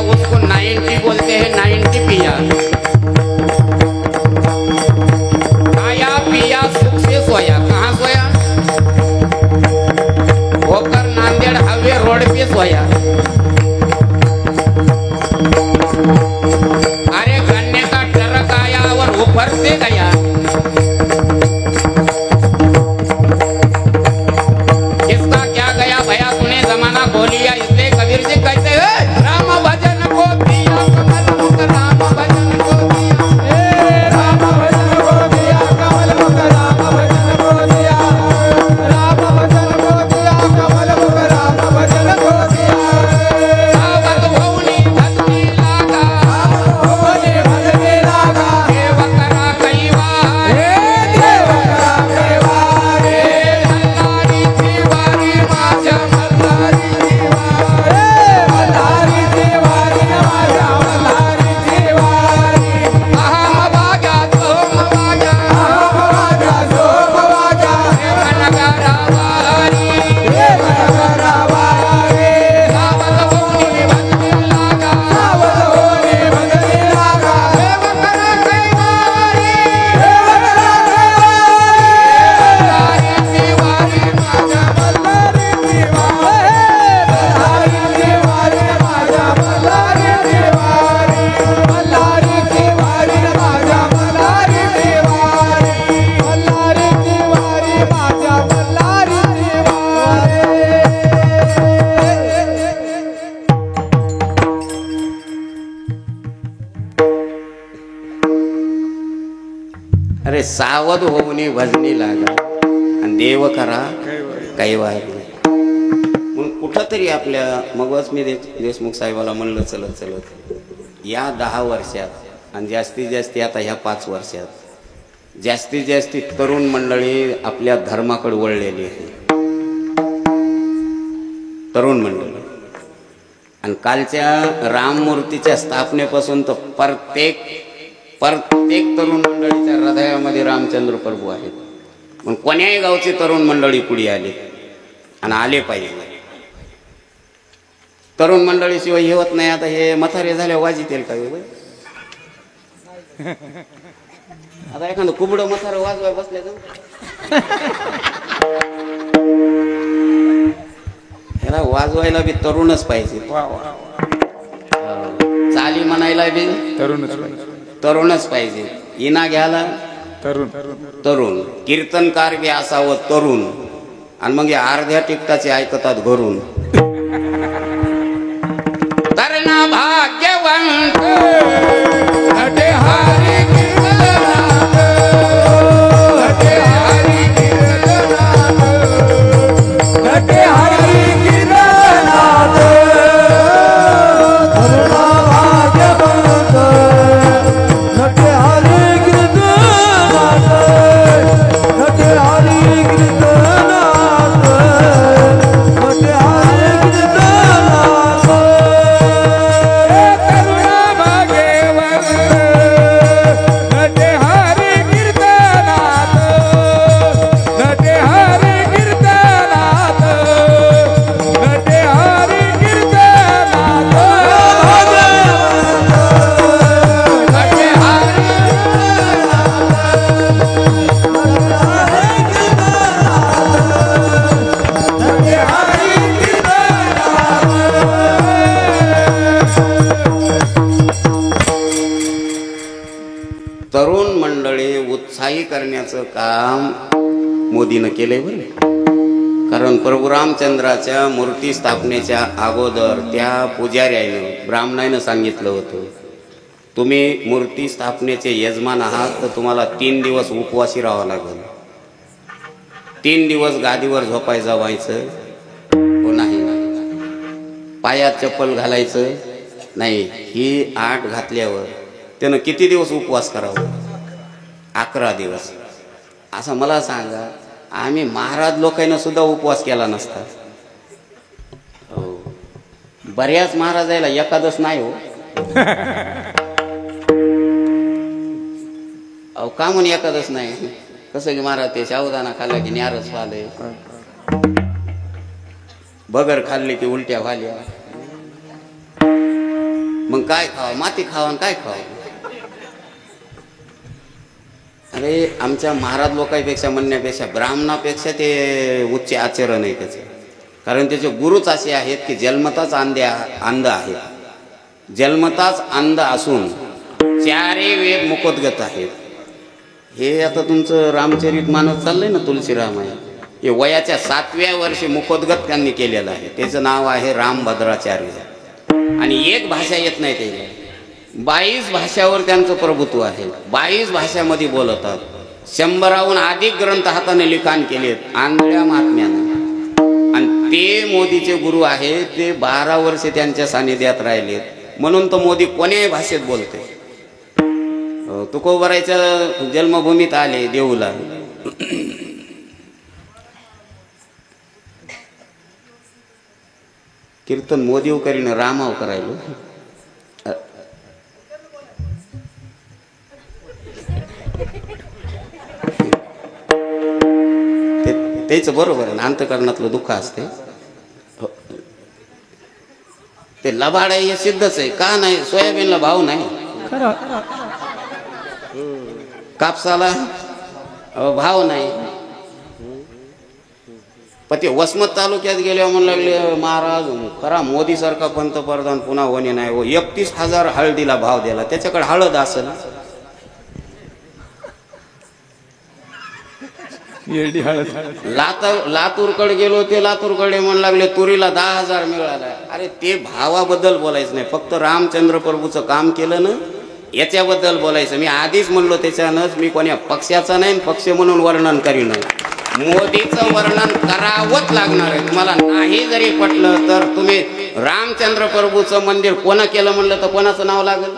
उसको 90 बोलते हैं, 90 पिया। खाया पिया सुख से सोया। कहाँ सोया? होकर नांदेड़ हाईवे रोड पे सोया। अरे गन्ने का ट्रक आया और ऊपर से गया। किसका क्या गया भैया, तूने जमाना खो लिया। इसलिए कबीर जी कहते हैं राम भजन को दिया कमल मुख, राम भजन को दिया, राम भजन को दिया कमल मुख, राम भजन को दिया, राम भजन को दिया कमल मुख, राम भजन को दिया। सावध भौनी भजनी लागा, भोले भजने लागा, देव करा कई बार, हे देव करा केवारे, हल्लारी तिवारी माझ्या मल्हारी तिवारी, मल्हारी तिवारी माझ्या मल्हारी तिवारी, अहम वाग्या सोम वाग्या, वाजा झोप वाजा, देवनगरा वारी, देव नगरा वारे, सावध भौनी भजनी लागा, सावध भोले भजने लागा, देव करा कई बारी, देव करा केवारे, हल्लारी तिवारी माझ्या मल्हारी तिवारी, मल्हारी तिवारी माझ्या मल्हारी तिवारी, मल्हारी तिवारी माझ्या मल्हारी तिवारी, मल्हारी तिवारी माझ्या मल्हारी अरे सावध होऊन भजनी लागा आणि देव करा कैवारी. म्हणून कुठंतरी आपल्या मगच मी देशमुख साहेबाला म्हणलं चलत चलत या 10 वर्षात आणि जास्तीत जास्ती आता ह्या 5 वर्षात जास्तीत जास्ती तरुण मंडळी आपल्या धर्माकडे वळलेली आहे. तरुण मंडळी. आणि कालच्या राममूर्तीच्या स्थापनेपासून तर प्रत्येक तरुण मंडळीच्या हृदयामध्ये रामचंद्र प्रभू आहेत. पण कोण्याही गावची तरुण मंडळी पुढे आली आणि आले पाहिजे. तरुण मंडळीशिवाय हे होत नाही. आता हे म्हातारे झाल्या वाजितील का हे? आता एखादं कुबडं म्हातारं वाजवाय बसले तर याला वाजवायला बी तरुणच पाहिजे. चाली म्हणायला बी तरुणच पाहिजे. इना घ्यायला तरुण. कीर्तनकार बी असावं तरुण. आणि मग या अर्ध्या टिकटाचे ऐकतात घरून. तरणा भाग्यवंत नटे हरी कीर्तनात, नटे हरी कीर्तनात, नटे हरी कीर्तनात, करुणा भाग्यवंत, नटे हरी कीर्तनात, नटे हरी कीर्तनात, नटे हरी कीर्तनात, करुणा भाग्यवंत, नटे हरी कीर्तनात, नटे हरी कीर्तनात, नटे हरी कीर्तनात, नटे हरी तरुण मंडळी उत्साही करण्याचं काम मोदीनं केलंय बरं. कारण प्रभू रामचंद्राच्या मूर्ती स्थापनेच्या अगोदर त्या पुजाऱ्यानं ब्राह्मणानं सांगितलं होतं, तुम्ही मूर्ती स्थापनेचे यजमान आहात तर तुम्हाला 3 दिवस उपवासी राहावं लागेल. 3 दिवस गादीवर झोपायचं व्हायचं हो नाही. पायात चप्पल घालायचं नाही. ही 8 घातल्यावर त्यानं किती दिवस उपवास करावा? 11 दिवस. असं मला सांगा, आम्ही महाराज लोकांना सुद्धा उपवास केला नसता. हो, बऱ्याच महाराजाला एकादश नाही हो. अहो का म्हणून एकादश नाही? कसं की महाराज ते साबुदाणा खाल्ला की न्यारच व्हाले, बगर खाल्ले की उलट्या व्हाल्या. मग काय खावं? माती खावं आणि काय खावं? अरे आमच्या महाराज लोकांपेक्षा म्हणण्यापेक्षा ब्राह्मणापेक्षा ते उच्च आचरण आहे त्याचं. कारण त्याचे गुरुच असे आहेत की जन्मताच अंध आहेत. जन्मताच अंध असून चारही वेद मुखोद्गत आहेत. हे आता तुमचं रामचरित मानस चाललंय ना, तुलसीरामायण, हे वयाच्या 7व्या वर्षी मुखोद्गत त्यांनी केलेलं आहे. त्याचं नाव आहे रामभद्राचार्य. आणि एक भाषा येत नाही त्याला, 22 भाषावर त्यांचं प्रभुत्व आहे. 22 भाषामध्ये बोलतात. 100हून अधिक ग्रंथ हाताने लिखाण केलेत आंधळ्या महात्म्यानं. आणि ते मोदीचे गुरु आहेत. ते 12 वर्षे त्यांच्या सानिध्यात राहिलेत. म्हणून तर मोदी कोण्याही भाषेत बोलते. तुकोबरायच्या जन्मभूमीत आले देऊला. कीर्तन मोदी करीन रामाव करायलो. तेच बरोबर आहे. अंतकरणातलं दुःख असते. ते लबाड आहे हे सिद्धच आहे. का नाही? सोयाबीनला भाव नाही, कापसाला भाव नाही. पण ते वसमत तालुक्यात गेल्यावर म्हणू लागले महाराज खरा मोदी सारखा पंतप्रधान पुन्हा होणे नाही हो. 31,000 हळदीला भाव दिला. त्याच्याकडे हळद असेल. लातूरकडे गेलो, ते लातूरकडे म्हणू लागले तुरीला 10,000 मिळाला. अरे ते भावाबद्दल बोलायचं नाही, फक्त रामचंद्र प्रभूचं काम केलं ना याच्याबद्दल बोलायचं. मी आधीच म्हणलो त्याच्यानंच मी कोण्या पक्षाचा नाही, पक्ष म्हणून वर्णन करीन. मोदीचं वर्णन करावंच लागणार आहे. तुम्हाला नाही जरी पटलं तर तुम्ही रामचंद्र प्रभूचं मंदिर कोणा केलं म्हणलं तर कोणाचं नाव लागेल?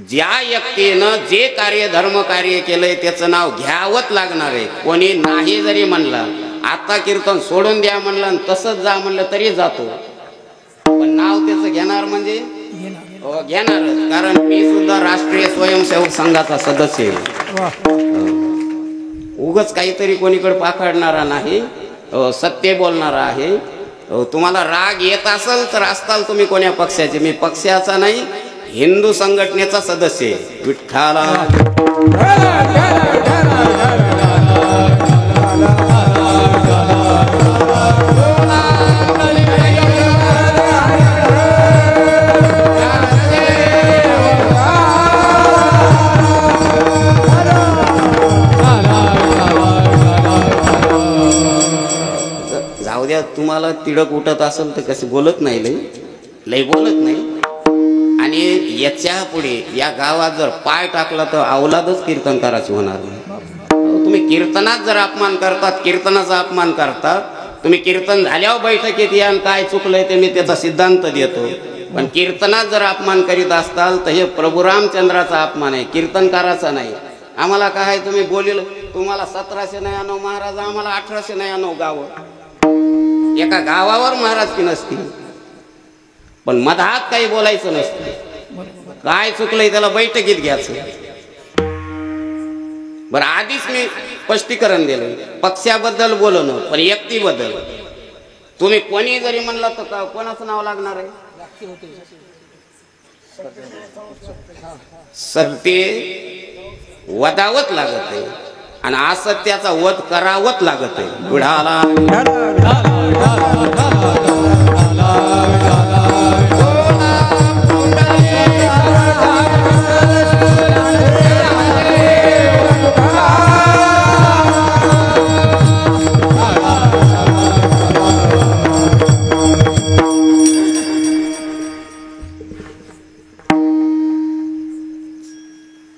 ज्या व्यक्तीनं जे कार्य धर्म कार्य केलंय त्याचं नाव घ्यावंच लागणार आहे. कोणी नाही जरी म्हणलं, आता कीर्तन सोडून द्या म्हणलं आणि तसंच जा म्हणलं तरी जातो, पण नाव त्याचं घेणार म्हणजे घेणारच. कारण मी सुद्धा राष्ट्रीय स्वयंसेवक संघाचा सदस्य आहे. उगच काहीतरी कोणीकडे पाखडणारा नाही, सत्य बोलणारा आहे. तुम्हाला राग येत असेल तर असताल तुम्ही कोण्या पक्षाचे. मी पक्षाचा नाही, हिंदू संघटनेचा सदस्य आहे. विठ्ठला जाऊ द्या. तुम्हाला तिडक उठत असेल तर कसं बोलत नाही, लई बोलत नाही. आणि याच्या पुढे या गावात जर पाय टाकला तर अवलादच कीर्तनकाराची होणार नाही. तुम्ही कीर्तनात जर अपमान करतात, कीर्तनाचा अपमान करतात. तुम्ही कीर्तन झाल्यावर बैठकीत या आणि काय चुकलंय ते मी त्याचा सिद्धांत देतो. पण कीर्तनात जर अपमान करीत असताल तर हे प्रभू रामचंद्राचा अपमान आहे, कीर्तनकाराचा नाही. आम्हाला काय तुम्ही बोलिल, तुम्हाला 1799 महाराज, आम्हाला 1899 गाव. एका गावावर महाराज की नसती, पण मधात काही बोलायचं नसतं. काय चुकलंय त्याला बैठकीत घ्यायचं. बरं आधीच मी स्पष्टीकरण दिलं. पक्षाबद्दल बोलणं, पण व्यक्तीबद्दल तुम्ही कोणी जरी म्हणलं तर कोणाचं नाव लागणार आहे? सत्य वदावत लागत आहे आणि असत्याचा वध करावत लागत आहे. बुढाला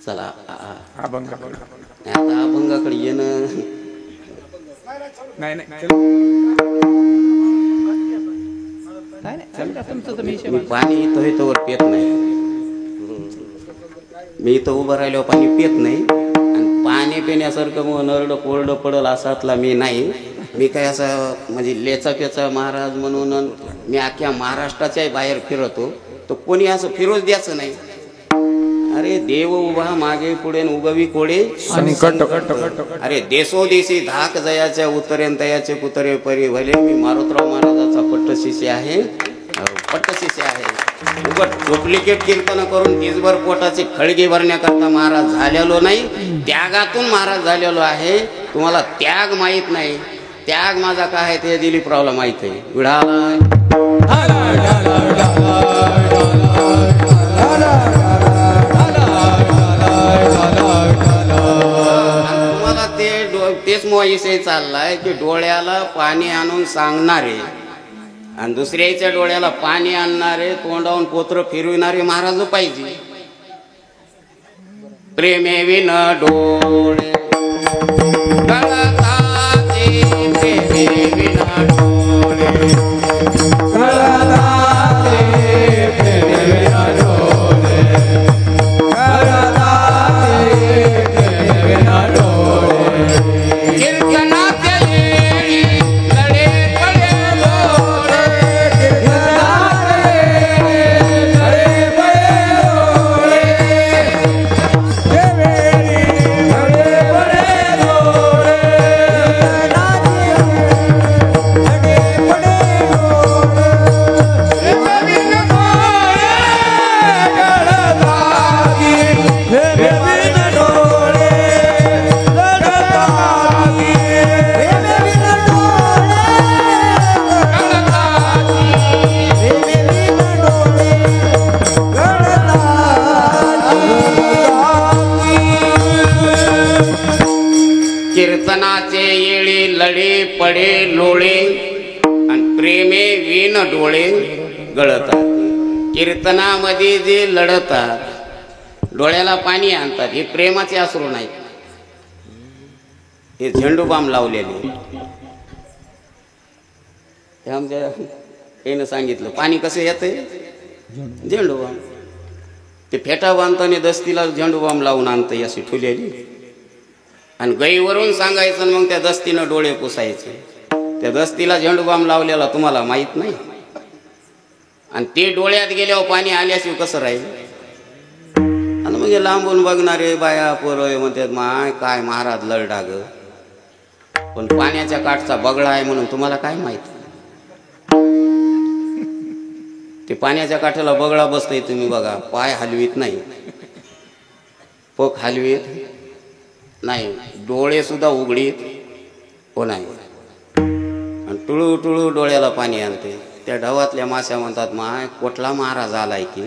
चला आता अभंगाकडे येणं नाही. मी पाणी इथं इथं पेत नाही. मी इथं उभं राहिल्यावर पाणी पेत नाही. आणि पाणी पिण्यासारखं मग नरडं कोरडं पडल असातला मी नाही. मी काय असं म्हणजे लेचा पेचा महाराज म्हणून मी अख्ख्या महाराष्ट्राच्याही बाहेर फिरतो, तर कोणी असं फिरोज द्यायचं नाही. अरे देव उभा मागे पुढे उगवी कोडे संकट अरे देशोदेशी धाक जयाच्या उतरेन तयाचे कुतरे परी भले. मी मारुतराव महाराजाचा पट्ट शिष्य आहे, पट्ट शिष्य आहे. उगत डुप्लिकेट कीर्तन करून दिसभर पोटाचे खळगे भरण्याकरता महाराज झालेलो नाही, त्यागातून महाराज झालेलो आहे. तुम्हाला त्याग माहीत नाही. त्याग माझा काय आहे ते दिलीपरावला माहित आहे. विढाला तुम्हाला तेच विषय चाललाय की डोळ्याला पाणी आणून सांगणारे आणि दुसऱ्याच्या डोळ्याला पाणी आणणारे, तोंडावून पोत्र फिरविणारे महाराज पाहिजे. प्रेमे विन डोळे गळताते, प्रेमे विन डोळे गळताते, प्रेमे विन डोळे गळताते, प्रेमे विन डोळे. कीर्तनाचे येळी लढे पडे डोळे, कीर्तनाचे येळी लढे पडे डोळे. कीर्तनाचे येळी लढे पडे लोळे आणि प्रेमे विन डोळे गळतात. कीर्तनामध्ये जे लढतात, डोळ्याला पाणी आणतात, हे प्रेमाचे अश्रू नाहीत, हे झेंडूबाम लावलेले. हे आमच्या यानं सांगितलं पाणी कसं येतंय, झेंडूबाम. ते फेटा बांधताना दस्तीला झेंडूबाम लावून आणतं अशी ठुलेली, आणि गईवरून सांगायचं मग त्या दस्तीनं डोळे पुसायचे. त्या दस्तीला झेंडूबाम लावलेला तुम्हाला माहित नाही, आणि ते डोळ्यात गेल्यावर पाणी आल्याशिवाय कसं राहील. आणि मग लांबून बघणारे बाया पोरं म्हणतात माय काय महाराज लढा ग, पण पाण्याच्या काठचा बगळा आहे म्हणून तुम्हाला काय माहित. ते पाण्याच्या काठाला बगळा बसतंय, तुम्ही बघा पाय हलवीत नाही, पग हलवीत नाही, डोळे सुद्धा उघडीत हो नाही, आणि टुळू टुळू डोळ्याला पाणी आणते. त्या ढवातल्या माश्या म्हणतात माय कुठला महाराज आलाय की,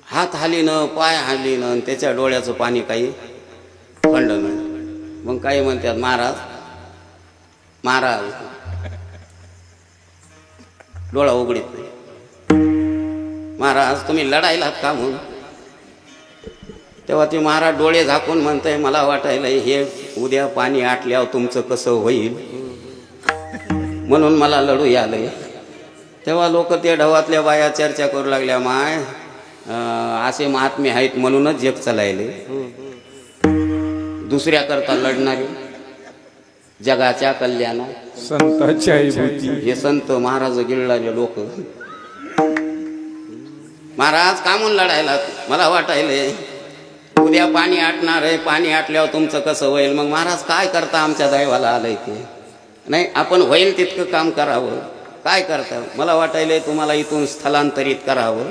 हात हालीनं पाय हालीनं त्याच्या डोळ्याचं पाणी काही खंडन. मग काही म्हणतात महाराज महाराज डोळा उघडीत नाही, महाराज तुम्ही लढायलात का म्हणून. तेव्हा ते महाराज डोळे झाकून म्हणताय मला वाटायला हे उद्या पाणी आटल्यावर तुमचं कसं होईल म्हणून मला लढू आलंय. तेव्हा लोक त्या ढवातल्या बाया चर्चा करू लागल्या माय असे महात्मे आहेत म्हणूनच जग चालायले, दुसऱ्याकरता लढणारे जगाच्या कल्याणा संतांची विभूती. हे संत महाराज गिळणारे लोक. महाराज का म्हणून लढायला मला वाटायले उद्या पाणी आटणार आहे, पाणी आटल्यावर तुमचं कसं होईल. मग महाराज काय करता आमच्या दैवाला आलंय ते नाही, आपण होईल तितकं काम करावं. काय करता मला वाटायलंय तुम्हाला इथून स्थलांतरित करावं,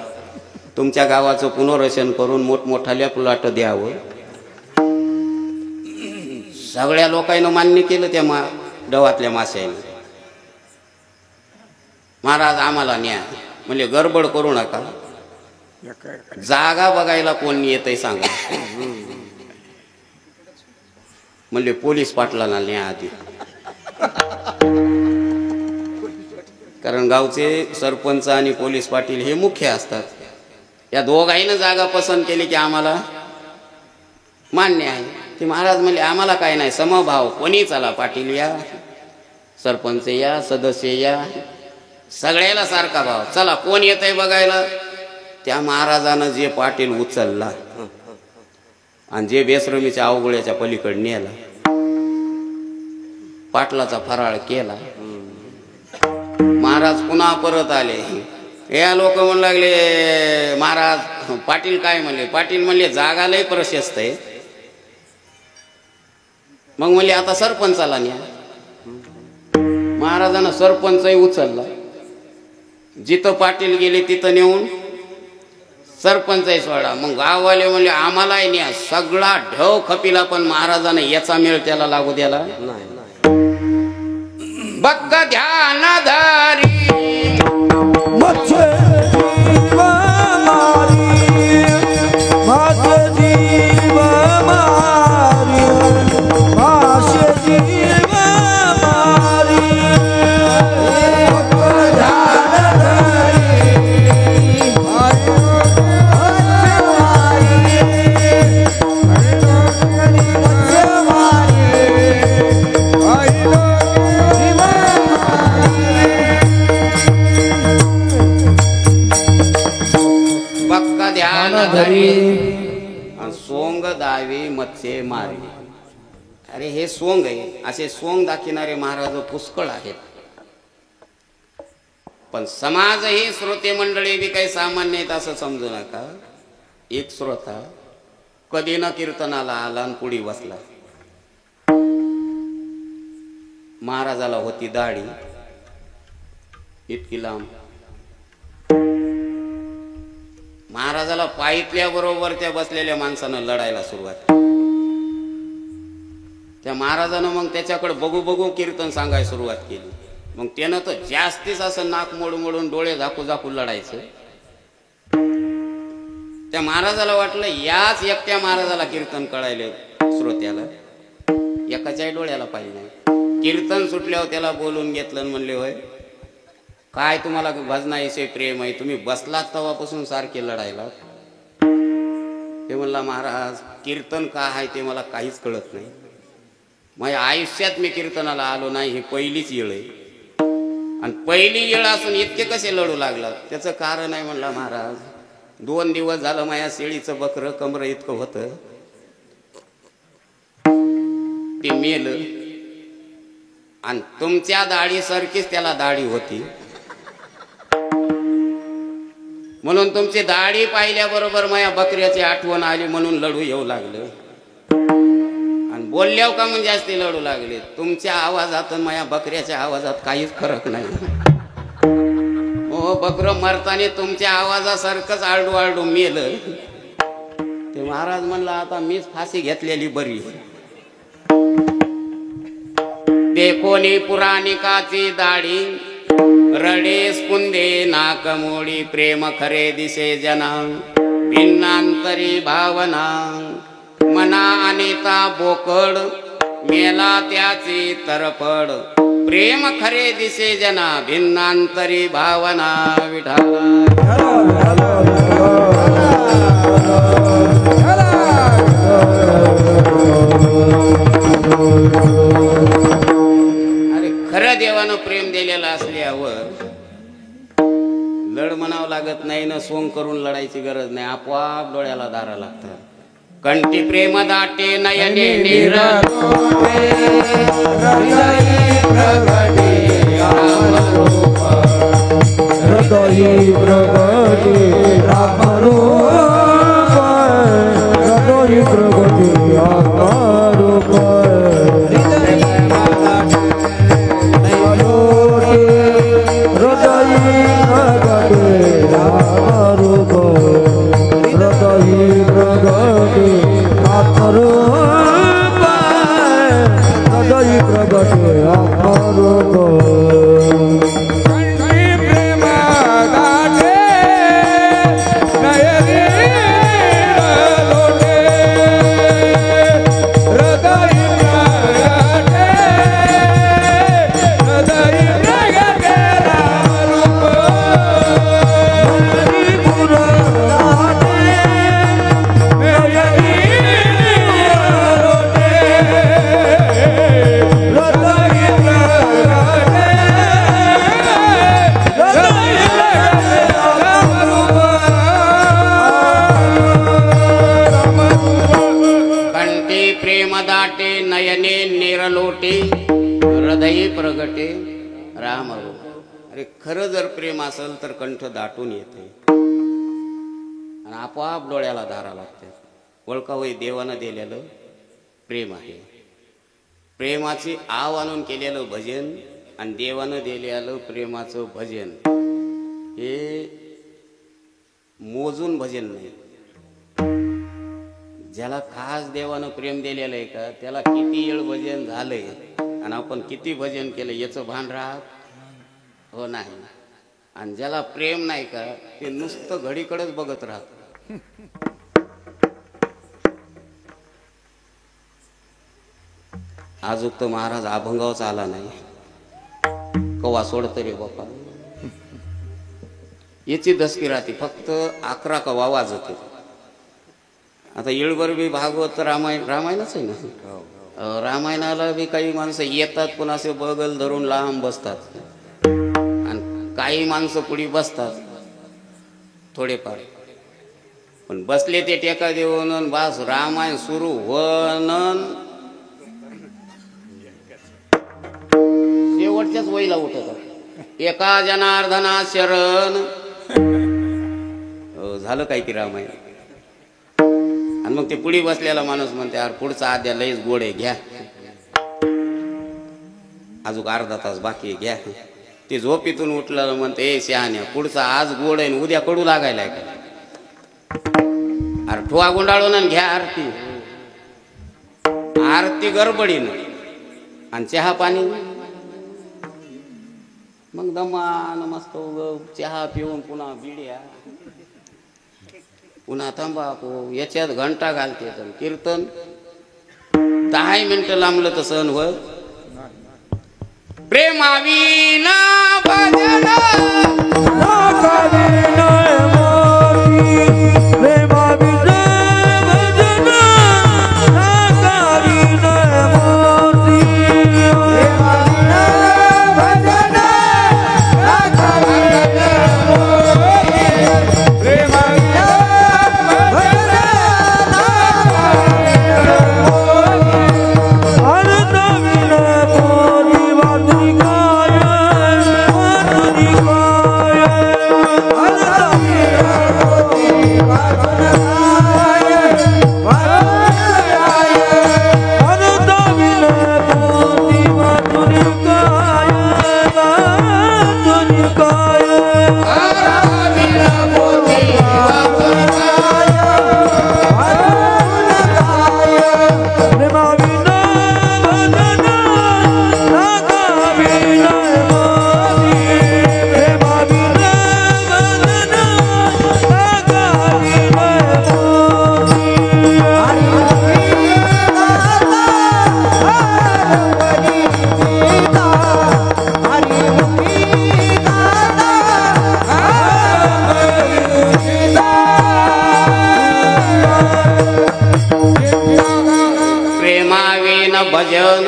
तुमच्या गावाचं पुनर्वसन करून मोठमोठाल्या प्लॉट द्यावं. सगळ्या लोकांना मान्य केलं त्या डवातल्या माश्याने. महाराज आम्हाला न्या म्हणजे गडबड करू नका, जागा बघायला कोण येतंय सांगा. म्हणजे पोलीस पाटलांना न्या आधी, कारण गावचे सरपंच आणि पोलीस पाटील हे मुख्य असतात. या दोघांना जागा पसंत केली की आम्हाला मान्य आहे. ते महाराज म्हणले आम्हाला काय नाही, समभाव कोणी चला, पाटील या, सरपंच या, सदस्य या, सगळ्याला सारखा भाव, चला कोण येतंय बघायला. त्या महाराजानं जे पाटील उचलला आणि जे बेसरमीच्या अवघड्याच्या पलीकडे नेला, पाटलाचा फराळ केला. महाराज पुन्हा परत आले या लोक म्हणू लागले महाराज पाटील काय म्हणले, पाटील म्हणले जागा लय प्रशस्त आहे. मग म्हणले आता सरपंचाला न्या. महाराजांना सरपंचही उचलला, जिथं पाटील गेले तिथं नेऊन सरपंचही सोडा. मग गाववाले म्हणले आम्हालाही न्या. सगळा ढव खपिला, पण महाराजांना याचा मेळ त्याला लागू द्याला नाही. बक्क ध्यानधारी मच्छे जीव मारी, माझे जीव मारी, माझे जीव मारी. सोंग दावी मत्स्य मारी. अरे हे सोंग आहे, असे सोंग दाखविणारे महाराज पुष्कळ आहेत. पण समाज ही श्रोते मंडळी बी काही सामान्य आहेत असं समजू नका. एक श्रोता कधी न कीर्तनाला आला आणि पुढी बसला. महाराजाला होती दाढी इतकी लांब. महाराजाला पाहितल्याबरोबर त्या बसलेल्या माणसानं लढायला सुरुवात. त्या महाराजानं मग त्याच्याकडे बघू बघू कीर्तन सांगायला सुरुवात केली. मग त्यानं तर जास्तीच असं नाक मोडून डोळे झाकू झाकू लढायचं. त्या महाराजाला वाटलं याच एकट्या महाराजाला कीर्तन कळायले श्रोत्याला, एकाच्याही डोळ्याला पाहिजे नाही. कीर्तन सुटल्यावर त्याला बोलून घेतलं आणि म्हणले होय काय तुम्हाला भजनाविषयी प्रेम आहे, तुम्ही बसलात तेव्हापासून सारखे लढायला. ते म्हणला महाराज कीर्तन का आहे ते मला काहीच कळत नाही. माझ्या आयुष्यात मी कीर्तनाला आलो नाही, ही पहिलीच येळ आहे. आणि पहिली येळ असून इतके कसे लढू लागला, त्याचं कारण आहे. म्हणला महाराज 2 दिवस झालं माझ्या शेळीचं बकरं कमर इतकं होतं ते मेलं, आणि तुमच्या दाढीसारखीच त्याला दाढी होती. म्हणून तुमची दाढी पाहिल्याबरोबर माझ्या बकऱ्याची आठवण आली, म्हणून लढू येऊ लागलं. आणि बोलल्यावर का म्हणजे जास्ती लढू लागले. तुमच्या आवाजात आणि माझ्या बकऱ्याच्या आवाजात काहीच फरक नाही. हो बकरं मरताना तुमच्या आवाजासारखंच आरडू आरडू मेलं. ते महाराज म्हणला आता मीच फाशी घेतलेली बरी. देखोनी पुराणिकाची दाढी रडे स्पुंदे नाकमोडी प्रेम खरे दिसे जना भिन्नांतरी भावना मना अनिता बोकड मेला त्याची तरफड प्रेम खरे दिसे जना भिन्नांतरी भावना विठाला. अरे खरं देवानं प्रेम दिलेलं असल्यावर लढ म्हणावं लागत नाही ना, सोंग करून लढायची गरज नाही, आपोआप डोळ्याला दारा लागतात. कंठी प्रेम दाटे नयने नीर हृदयी प्रगटे रामरूप, हृदयी प्रगटे आत्मारूप. अरे खरं जर प्रेम असेल तर कंठ दाटून येते आणि आपोआप डोळ्याला धारा लागते. ओळखा होय देवानं दिलेलं प्रेम आहे. प्रेमाची आव आणून केलेलं भजन आणि देवानं दिलेलं प्रेमाचं भजन हे मोजून भजन नाही. ज्याला खास देवानं प्रेम दिलेलं आहे का त्याला किती वेळ भजन झालंय आणि आपण किती भजन केलं याचं भान राहत हो नाही. आणि ज्याला प्रेम नाही का ते नुसतं घडीकडेच बघत राहत. आजूक तर महाराज अभंगावच आला नाही कवा सोडत रे बापा. याची दसकी राहते फक्त 11 कवा वाजते. आता येळभर बी भागवत रामायणच आहे ना. रामायणाला बी काही माणसं येतात पण असे बगल धरून लांब बसतात आणि काही माणसं पुढे बसतात थोडेफार पण बसले ते टेका देऊन बास रामायण सुरू होन शेवटच्याच वहीला उठतात. एका जनार्दना शरण झालं काय की रामायण. आणि मग ते पुढे बसलेला माणूस म्हणते यार पुढचा आद्या लयच गोड आहे घ्या अजून अर्धा तास बाकी आहे घ्या. ते झोपेतून उठलं म्हणते ए शहाण्या पुढचा आज गोड आहे उद्या कडू लागायला का. अरे ठोवा गुंडाळून आणि घ्या आरती. आरती गडबडीनं आणि चहा पाणी मग दमान मस्त चहा पिऊन पुन्हा बिड्या पुन्हा तंबाखू याच्यात घंटा घालते. कीर्तन 10 मिनिटं लांबलं तर सहन होय. प्रेमाविना भजन भजन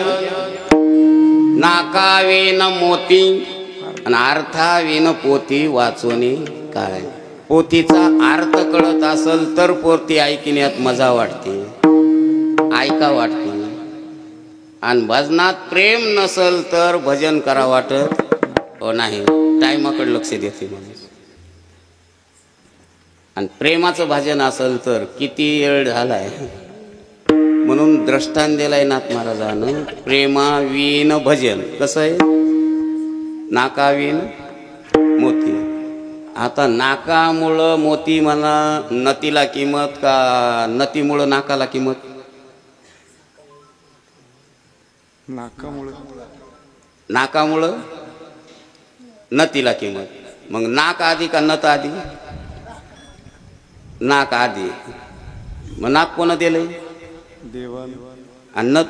नाकावेन मोती आणि अर्थावेन पोथी वाचोनी काय. पोथीचा अर्थ कळत असल तर पोथी ऐकण्यात मजा वाटते ऐका वाटते. आणि भजनात प्रेम नसल तर भजन करा वाटत नाही. टायमाकडे लक्ष देते माणूस. आणि प्रेमाचं भजन असल तर किती वेळ झालाय. म्हणून दृष्टांत दिलाय नाथ महाराजानं प्रेमाविन भजन. कसं आहे नाकाविन मोती. आता नाकामुळं मोती म्हणा नतीला किंमत का नतीमुळं नाकाला किंमत. नाकामुळं नतीला किंमत. मग नाक आधी का नत आधी. नाक आधी. मग नाक कोण दिलंय आणि नथ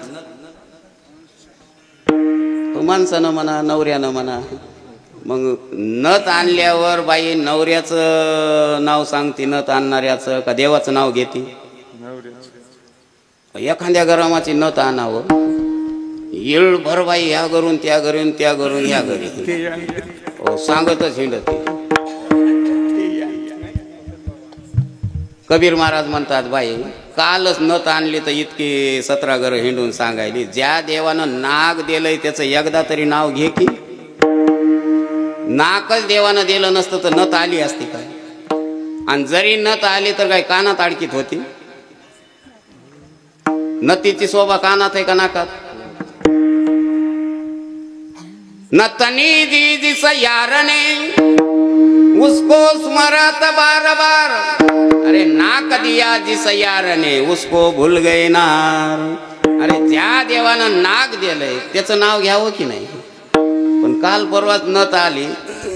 माणसानं म्हणा नवऱ्यानं म्हणा. मग नथ आणल्यावर बाई नवऱ्याचं नाव सांगते नथ आणणाऱ्याचं का देवाचं नाव घेते. एखाद्या गरमाची नथ आणावं येळ भर बाई ह्या घरून त्या घरून त्या घरून ह्या घरी सांगतच हिंडते. कबीर महाराज म्हणतात बाई कालच नथ आणली तर इतकी 17 घरं हिंडून सांगायली. ज्या देवानं नाग दिलंय त्याचं एकदा तरी नाव घे की. नाकच देवानं दिलं नसतं तर नथ आली असती काय? आणि जरी नथ आली तर काय कानात अडकीत होती? नथीची शोभा कानात आहे का नाकात? नथनी जी जिस यार ने उसको स्मरत बार बार, अरे नाक दिया जिस यार ने उसको भूल गए नार. अरे ज्या देवानं नाक दिलंय त्याचं नाव घ्यावं की नाही? पण काल परवाच नथ आली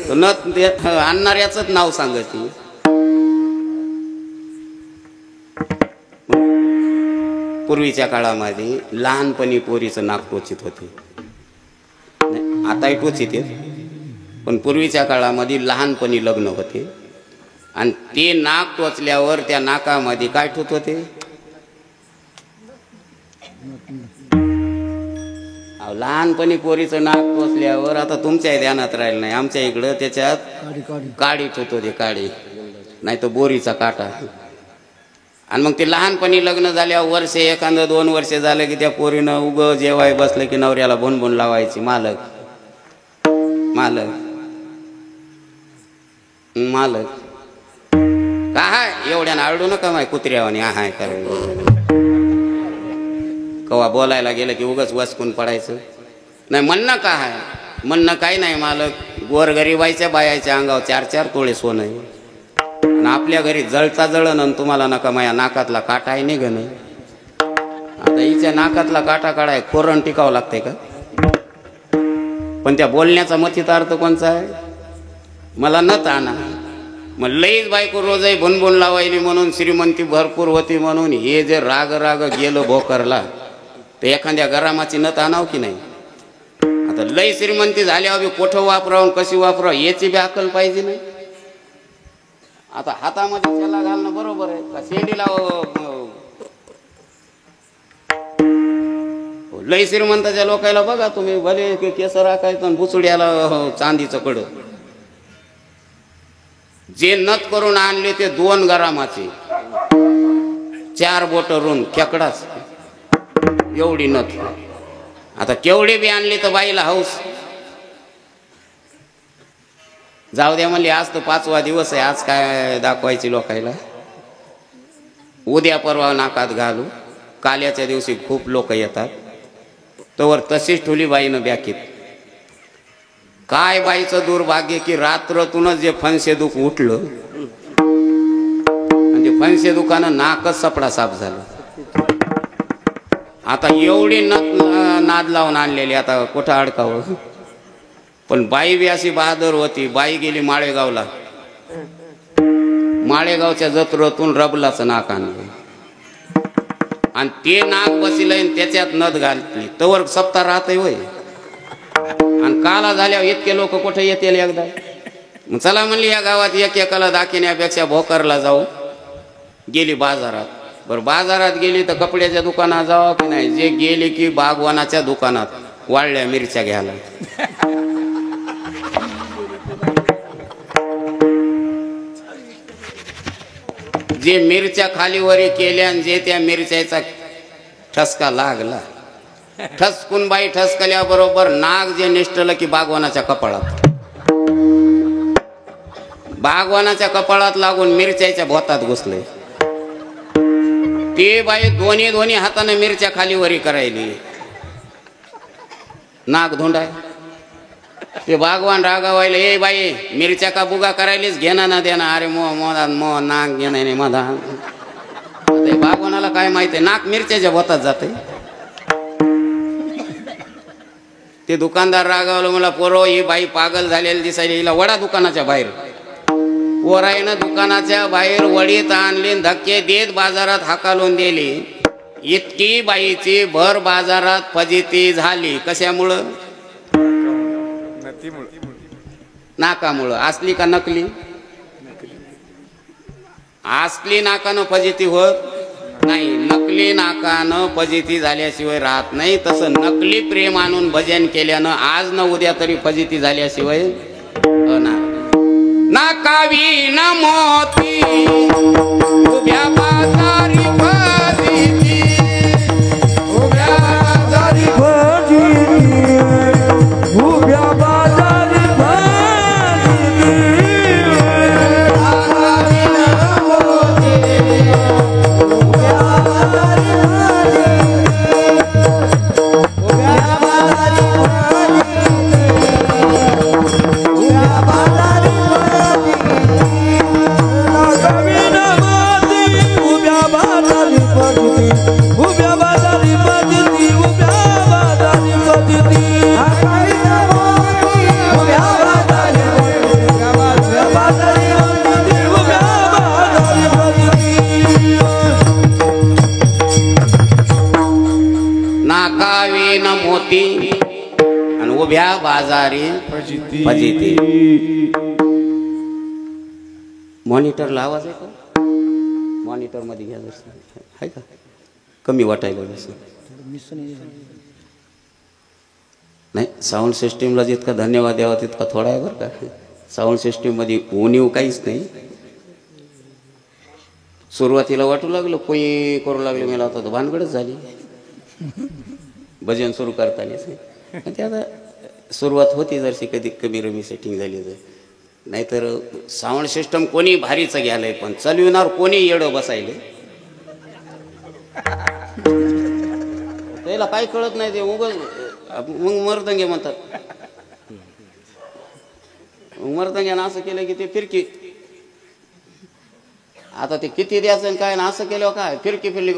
तर नथ आणणाऱ्याच नाव सांगती. पूर्वीच्या काळामध्ये लहानपणी पोरीचं नाक टोचित होते. आताही टोचित आहेत, पण पूर्वीच्या काळामध्ये लहानपणी लग्न होते आणि ते नाक टोचल्यावर त्या नाकामध्ये काय ठेवत होते? लहानपणी पोरीचं नाक टोचल्यावर आता तुमच्या ध्यानात राहिलं नाही, आमच्या इकडं त्याच्यात काडी ठेवत होते, काडी नाही तर बोरीचा काटा. आणि मग ते लहानपणी लग्न झाल्यावर वर्ष एखादं 2 वर्ष झालं की त्या पोरीनं उग जेवाय बसलं की नवऱ्याला भुनभुन लावायची, मालक मालक मालक. काय एवढ्यानं आरडू नका माय कुत्र्यावानी हाय करायला. कवा बोलायला गेलं की उगाच वसकून पडायचं नाही. म्हणणं काय? म्हणणं काही नाही मालक, गोरगरीबाईच्या बायाच्या अंगावर 4-4 तोळे सोनं आहे आणि आपल्या घरी जळता जळण आणि तुम्हाला नका माया नाकातला काटा आहे निघ नाही. आता हिच्या नाकातला काटा काढाय कोरण टिकावं लागतंय का? पण त्या बोलण्याचा मथित अर्थ कोणचा आहे? मला नथ आणा. मग लईच बायको रोजही भुनभुन लावायली म्हणून श्रीमंती भरपूर होती म्हणून हे जे राग राग गेलं भोकरला तर एखाद्या गरामाची नथ आणाव की नाही? आता लई श्रीमंती झाल्यावर बी कोठं वापरावून कशी वापरावं याची बी अक्कल पाहिजे नाही. आता हातामध्ये त्याला घालणं बरोबर आहे का? शेंडीला लई श्रीमंताच्या लोकायला बघा तुम्ही, भले केस राखायचं बुचड्याला चांदीचं कडं. जे नथ करून आणले ते 2 गरामाचे, 4 बोट रून खेकडाच एवढी नथ. आता केवढे बी आणले तर बाईला हौस. जाऊ द्या म्हणले, आज तर 5वा दिवस आहे, आज काय दाखवायची लोकायला, उद्या परवा नाकात घालू. काल्याच्या दिवशी खूप लोक येतात. तोवर तशीच ठुली बाईनं बॅकीत. काय बाईचं दुर्भाग्य की रात्रतूनच जे फणसे दुख उठलं म्हणजे फणसे दुखानं नाकच सपडा साफ झालं. आता एवढी नाद लावून आणलेली, आता कुठं अडकावं? पण बाई बी अशी बहादर होती. बाई गेली माळेगावला, माळेगावच्या जत्रेतून रबलाचं नाक आणलं आणि ते नाक बसिलं त्याच्यात नथ घालली. तवर सप्ताह राहतय वय. आणि काला झाल्यावर इतके लोक कुठे येतील एकदा? मग चला म्हणली या गावात एक एकाला दाखिण्यापेक्षा भोकरला जाऊ. गेली बाजारात. बरं बाजारात गेली तर कपड्याच्या दुकानात जावं की नाही? जे गेली की बागवानाच्या दुकानात वाळल्या मिरच्या घ्यायला. जे मिरच्या खालीवरी केल्या आणि जे त्या मिरच्याचा ठसका लागला, ठसकून बाई ठसकल्या बरोबर नाग जे निष्ठलं की बागवानाच्या कपाळात, बागवानाच्या कपाळात लागून मिरच्याच्या भोतात घुसले. ते बाई दोन्ही हाताने मिरच्या खालीवरी करायली. नाक धोंडाय. ते बागवान रागावायला, ए बाई मिरच्या का बुगा करायलीच, घेणा ना देना. अरे मो नाक घेणं नाही मधा. बागवानाला काय माहिती, नाक मिरच्याच्या भोतात जाते. ते दुकानदार रागावलं, मला पोरो ही बाई पागल झालेली दिसायली, हिला वडा दुकानाच्या बाहेर. पोराईनं दुकानाच्या बाहेर वडीत आणली, धक्के देत बाजारात हाकालून दिली. इतकी बाईची भर बाजारात फजिती झाली. कशामुळं? नाकामुळं. असली का नकली? असली नाकानं फजिती होत नाही, नकली नाकानं फजिती झाल्याशिवाय राहत नाही. तसं नकली प्रेम आणून भजन केल्यानं आज न उद्या तरी फजिती झाल्याशिवाय होणार. नाकावी न मोती उभ्या बाजारी फजिती, उभ्या बाजारी फजिती, उभ्या बाजारी फजिती. आजारी फजिती फजिती. मॉनिटरला आवाज आहे का? मॉनिटर मध्ये घ्या जसं आहे का? कमी वाटायला जसं नाही. साऊंड सिस्टीमला जितका धन्यवाद द्यावा तितका थोडा आहे बरं का. साऊंड सिस्टीम मध्ये उणीव काहीच नाही. सुरुवातीला वाटू लागलं कोणी करू लागले मला आता तर भानगडच झाली भजन सुरू करताना. ते आता सुरुवात होती जरशी कधी कमी रमी सेटिंग झाली तर. नाहीतर साऊंड सिस्टम कोणी भारीचं घ्यायलंय पण चालविणार कोणी येडं बसायले. त्याला काही कळत नाही ते उगाच मग मर्दंगे म्हणतात. मर्दंग्यानं असं केलं की ते फिरकी. आता ते किती द्यायचं काय ना असं केलं काय फिरकी फिरली.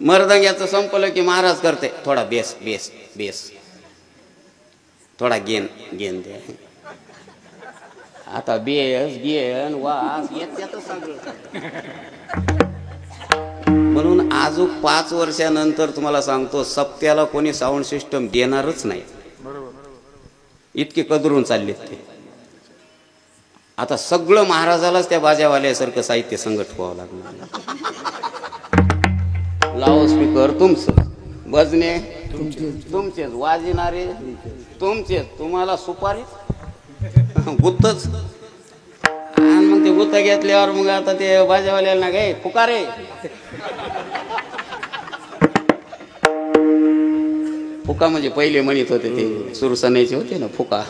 मर्दंग्याचं संपलं की महाराज करते थोडा बेस बेस बेस थोडा गेन गेन दे. आता बेस गेन वास येत सगळं. म्हणून अजून 5 वर्षानंतर तुम्हाला सांगतो सप्त्याला कोणी साऊंड सिस्टम देणारच नाही. इतके कदरून चाललेत ते. आता सगळं महाराजालाच त्या बाजावाल्यासारखं साहित्य संघट व्हावं लागणार. लाऊड स्पीकर तुमचं, भजने तुमचेच, वाजणारे तुमचेच, तुम्हाला सुपारी गुत्तच. आणि मग ते गुत्त घेतल्यावर मग आता ते बाजावाल्याला ना गे फुकारे फुका म्हणजे पहिले म्हणत होते ते सुरसण्याचे होते ना फुका.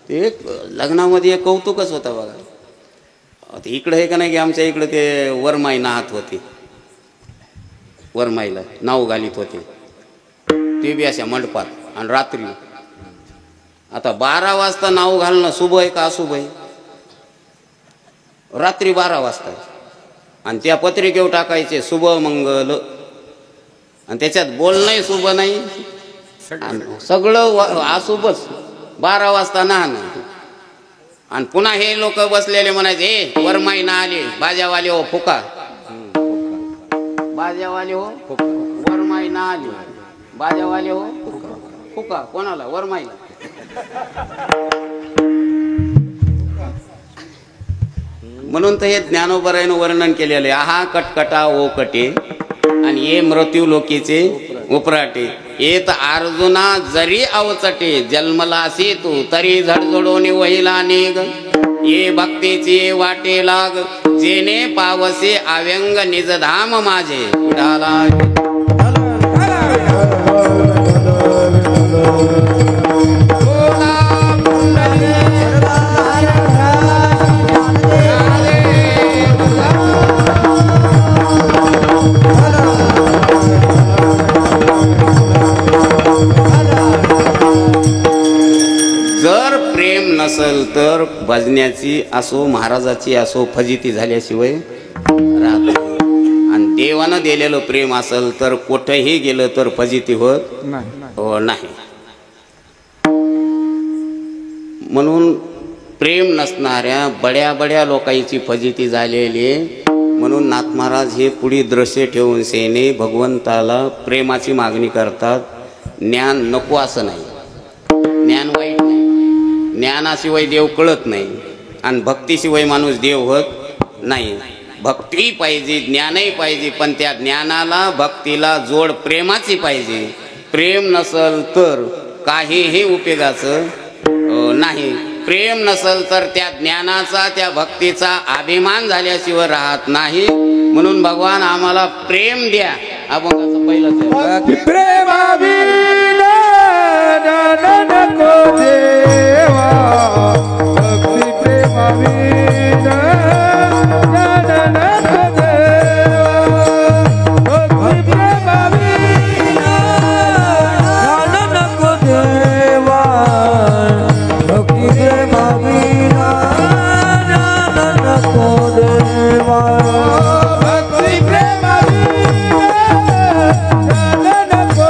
ते लग्नामध्ये एक कौतुकच होता बघा. आता इकडं आहे का नाही की आमच्या इकडं ते वरमाई नाहत होती. वरमाईला नाव घालीत होते ते बी अशा मंडपात. आणि रात्री आता 12 वाजता नाव घालणं शुभ आहे का अशुभ आहे? रात्री 12 वाजता. आणि त्या पत्रिकेवर टाकायचे शुभ मंगल. आणि त्याच्यात बोलणंही शुभ नाही सगळं अशुभच. 12 वाजता ना. आणि पुन्हा हे लोक बसलेले म्हणायचे ए वरमाई ना आले बाजावाले हो फुका. बाजावाले हो वरमाई ना आली बाजावाले हो फुका. कोणाला? वरमाईला. म्हणून तर हे ज्ञानोबरायनं वर्णन केलेलं आहे. आहा कटकटा ओ कटे आणि ये मृत्यू लोकीचे उपराटे. येत अर्जुना जरी अवचटे जन्मलासी तू तरी झडझडोने वहिला निघ. ये भक्तीची वाटे लाग जेने पावसे अव्यंग निजधाम माझे विठाला. जर प्रेम नसल तर भजण्याची असो महाराजाची असो फजिती झाल्याशिवाय राहत. आणि देवानं दिलेलं प्रेम असल तर कुठेही गेलं तर फजिती होत नाही. म्हणून प्रेम नसणाऱ्या बड्या बड्या लोकांची फजिती झालेली. म्हणून नाथ महाराज हे पुढे दृश्य ठेवून सेने भगवंताला प्रेमाची मागणी करतात. ज्ञान नको असं नाही. ज्ञान वाईट नाही. ज्ञानाशिवाय देव कळत नाही. आणि भक्तीशिवाय माणूस देव होत नाही. भक्ती पाहिजे ज्ञानही पाहिजे पण त्या ज्ञानाला भक्तीला जोड प्रेमाची पाहिजे. प्रेम नसल तर काहीही उपयोगाचं नाही. प्रेम नसल तर त्या ज्ञानाचा त्या भक्तीचा अभिमान झाल्याशिवाय राहत नाही. म्हणून भगवान आम्हाला प्रेम द्या. अभंगाचं पहिलं प्रेमाविना नको देवा. भक्ती प्रेमाविना नको देवा. भक्ती प्रेमाविना नको देवा. भक्ती प्रेमाविना नको देवा. भक्ती प्रेमाविना नको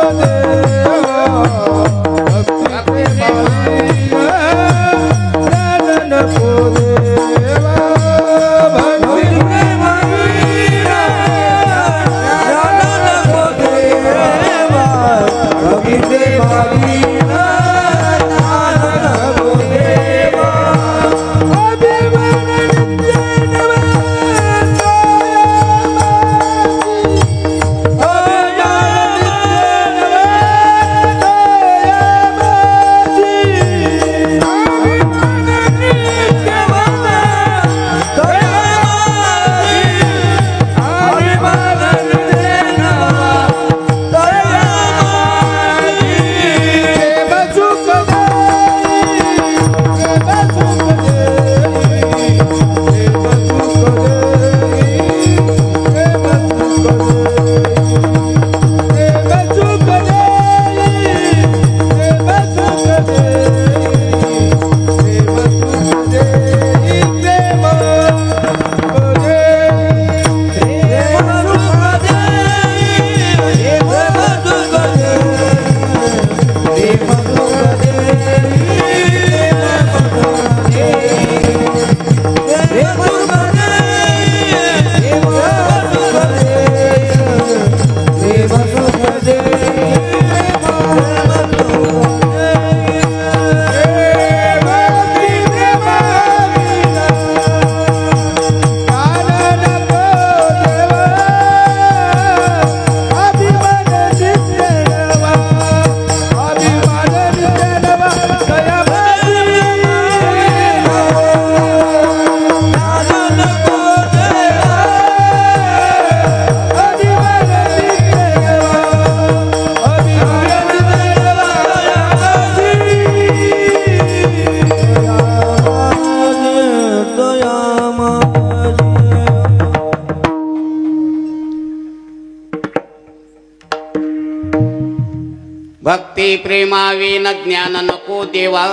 भक्ती प्रेमाविन ज्ञान नको देवा,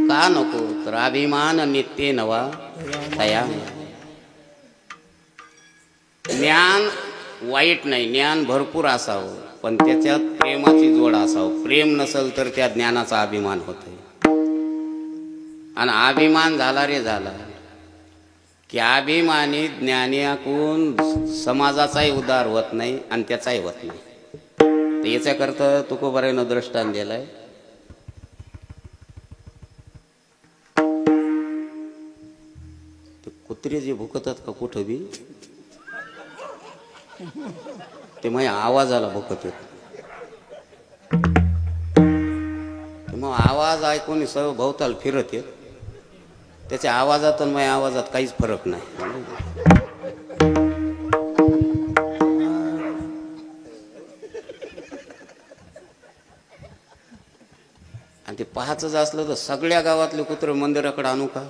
का नको तर अभिमान नित्य नवा तया. ज्ञान वाईट नाही, ज्ञान भरपूर असावं, पण त्याच्यात प्रेमाची जोड असावं. प्रेम नसेल तर त्या ज्ञानाचा अभिमान होतोय. आणि अभिमान झाला रे झाला की अभिमानी ज्ञानीकडून समाजाचाही उद्धार होत नाही आणि त्याचाही होत नाही. तर याच्याकरता तुकोबारायनं दृष्टांत दिलाय. ते कुत्रे जे भुकतात का कुठं बी, ते माझ्या आवाजाला भुकत येत. मग आवाज ऐकून सर्व भोवताल फिरत येत. त्याच्या आवाजात आणि माझ्या आवाजात काहीच फरक नाही. आणि ते पाहायचंच असलं तर सगळ्या गावातले कुत्रे मंदिराकडे आणू का?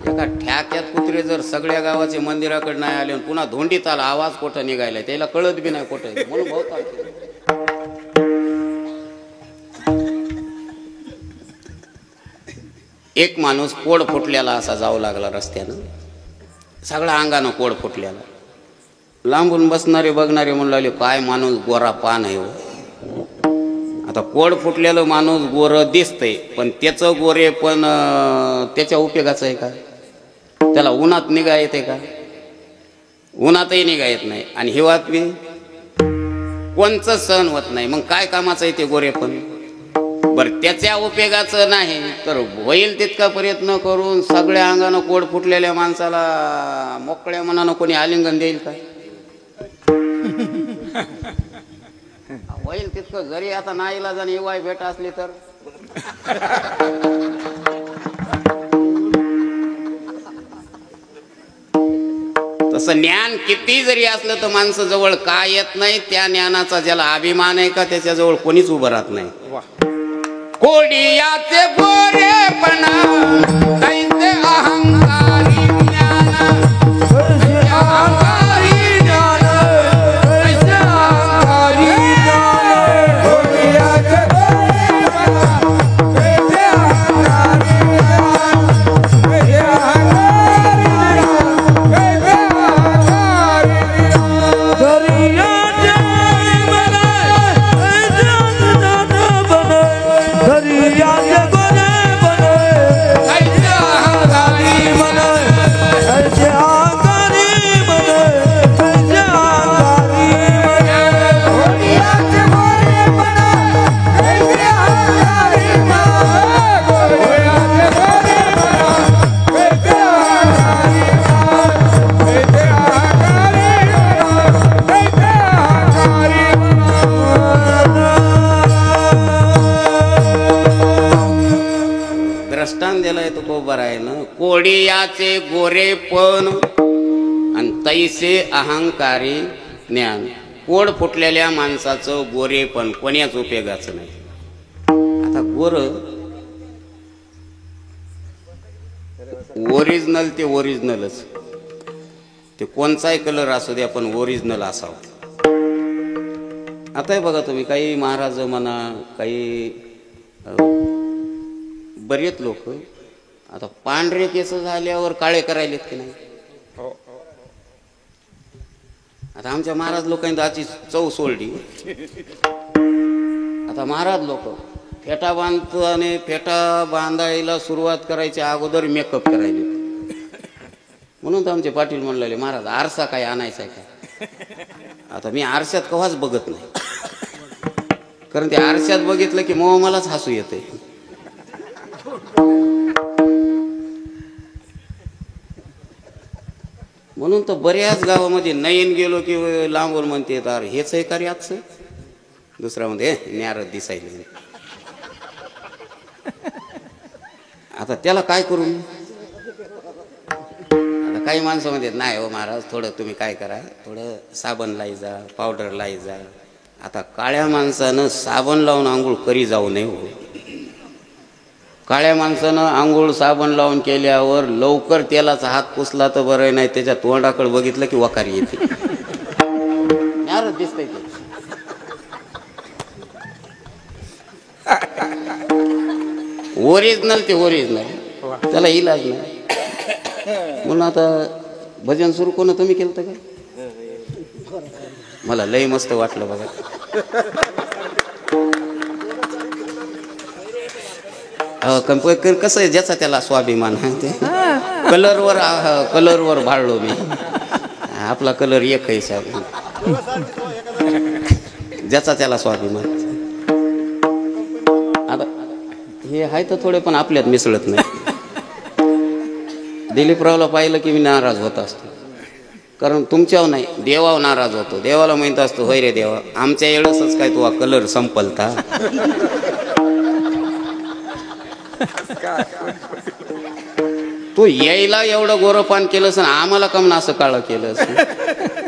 एका ठ्याक्यात कुत्रे जर सगळ्या गावाचे मंदिराकडे नाही आले आणि पुन्हा धोंडीत आला, आवाज कोठं निघायला त्याला कळत बी नाही कोठं, म्हणून भोवताल. एक माणूस कोड फुटलेला असा जाऊ लागला रस्त्यानं, सगळ्या अंगानं कोड फुटलेला. लांबून बसणारे बघणारे म्हणू लागले, काय माणूस गोरा पान आहे हो. आता कोड फुटलेलं माणूस गोरं दिसतंय, पण त्याचं गोरे पण त्याच्या उपयोगाचं आहे का? त्याला उन्हात निघा येते का? उन्हातही निघा येत नाही आणि हिवात बी कोणचं सहन होत नाही. मग काय कामाचं आहे ते गोरे पण? बरं, त्याच्या उपयोगाचं नाही तर होईल तितका प्रयत्न करून सगळ्या अंगानं कोड फुटलेल्या माणसाला मोकळ्या मनानं कोणी आलिंगन देईल का? होईल तितकं. जरी आता नाईला जण येवाय भेट असली तर तसं ज्ञान किती जरी असलं तर माणसं जवळ का येत नाही? त्या ज्ञानाचा ज्याला अभिमान आहे का त्याच्याजवळ कोणीच उभं राहत नाही. कोडियाचे गोरेपणा कैसे अहंकारी ज्ञान, अहंकारी ज्ञान, कैसे अहंकारी ज्ञान. कोडियाचे गोरेपणा कैसे अहंकारी ज्ञान, कैसे अहंकारी ज्ञान, कैसे अहंकारी ज्ञान. दरियाचे बने ज्ञान बने, दरियाचे बने बने, कैसे अहंकारी बने, कैसे अहंकारी बने, कैसे अहंकारी बने. कोडियाचे गोरेपणा कैसे अहंकारी ज्ञान, कोडियाचे गोरेपणा कैसे अहंकारी ज्ञान, कैसे अहंकारी ज्ञान, कैसे अहंकारी ज्ञान. दृष्टांत दिलाय तो कोबरायनं. कोडियाचे गोरेपण आणि तैसे अहंकारी ज्ञान. कोड फुटलेल्या माणसाचं गोरेपण कोण्याच उपयोगाचं नाही. आता गोर ओरिजिनल ते ओरिजिनलच, ते कोणचाही कलर असू द्या पण ओरिजिनल असावं. आता हे बघा तुम्ही, काही महाराज म्हणा, काही बरेच लोक आता पांढरे केस झाल्यावर काळे करायलेत की नाही? आता आमच्या महाराज लोकांनी त्याची चव सोडली. आता महाराज लोक फेटा बांधताना फेटा बांधायला सुरुवात करायच्या अगोदर मेकअप करायले. म्हणून तर आमचे पाटील म्हणलेले, महाराज आरसा काय आणायचा आहे का? आता मी आरशात कव्हाच बघत नाही, कारण ते आरशात बघितलं की मग मलाच हसू येते. म्हणून तर बऱ्याच गावामध्ये नयन गेलो की लांबून म्हणते, तर हेच आहे का रे आजचं? दुसरा मध्ये न्यारत दिसायले. आता त्याला काय करू? आता काही माणसं म्हणतात, नाही हो महाराज, थोडं तुम्ही काय करा, थोडं साबण लाई जा, पावडर लाई जा. आता काळ्या माणसानं साबण लावून आंघोळ करी जाऊ नये हो. काळ्या माणसानं आंघोळ साबण लावून केल्यावर लवकर तेलाचा हात पुसला तर बरं, नाही त्याच्या तोंडाकडे बघितलं की वकारी येते. असंच दिसतंय ते. ओरिजिनल ते ओरिजिनल, त्याला इलाज नाही. म्हणून आता भजन सुरू कोण तुम्ही केलं का? मला लय मस्त वाटलं बघा. कसं आहे, ज्याचा त्याला स्वाभिमान आहे ते. कलरवर भाळलो मी. आपला कलर एक आहे साहेब. ज्याचा त्याला स्वाभिमान. आता हे आहे तर थोडे, पण आपल्यात मिसळत नाही. दिलीपरावला पाहिलं की मी नाराज होत असतो, कारण तुमच्यावर नाही देवावर नाराज होतो. देवाला माहित असतो, होय रे देवा, आमच्या एवढंच काय तू कलर संपलता. तू यायला एवढं गोरपान केलंस आणि आम्हाला कम असं काळं केलंस.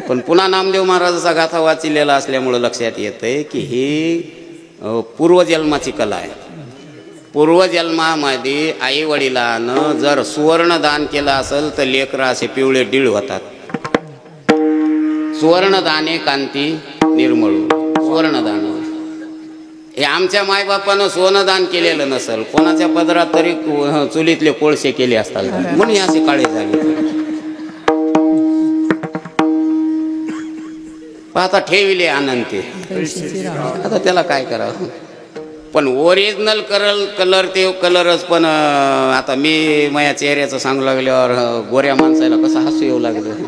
पण पुन्हा नामदेव महाराजाचा गाथा वाचिलेला असल्यामुळं लक्षात येतंय की ही पूर्वजन्माची कला आहे. पूर्वजन्मामध्ये आई वडिलानं जर सुवर्णदान केलं असेल तर लेकरं असे पिवळे डीळ होतात. सुवर्णदाने कांती निर्मळू. सुवर्णदान हे आमच्या मायबापानं सोनदान केलेलं नसेल, कोणाच्या पदरात तरी चुलीतले कोळसे केले असतात, म्हणून असे काळे झाले. आता ठेविले आनंद, आता त्याला काय करावं. पण ओरिजिनल कलर ते कलरच. पण आता मी माझ्या चेहऱ्याचं सांगू लागल्यावर गोऱ्या माणसाला कसं हसू येऊ लागलं.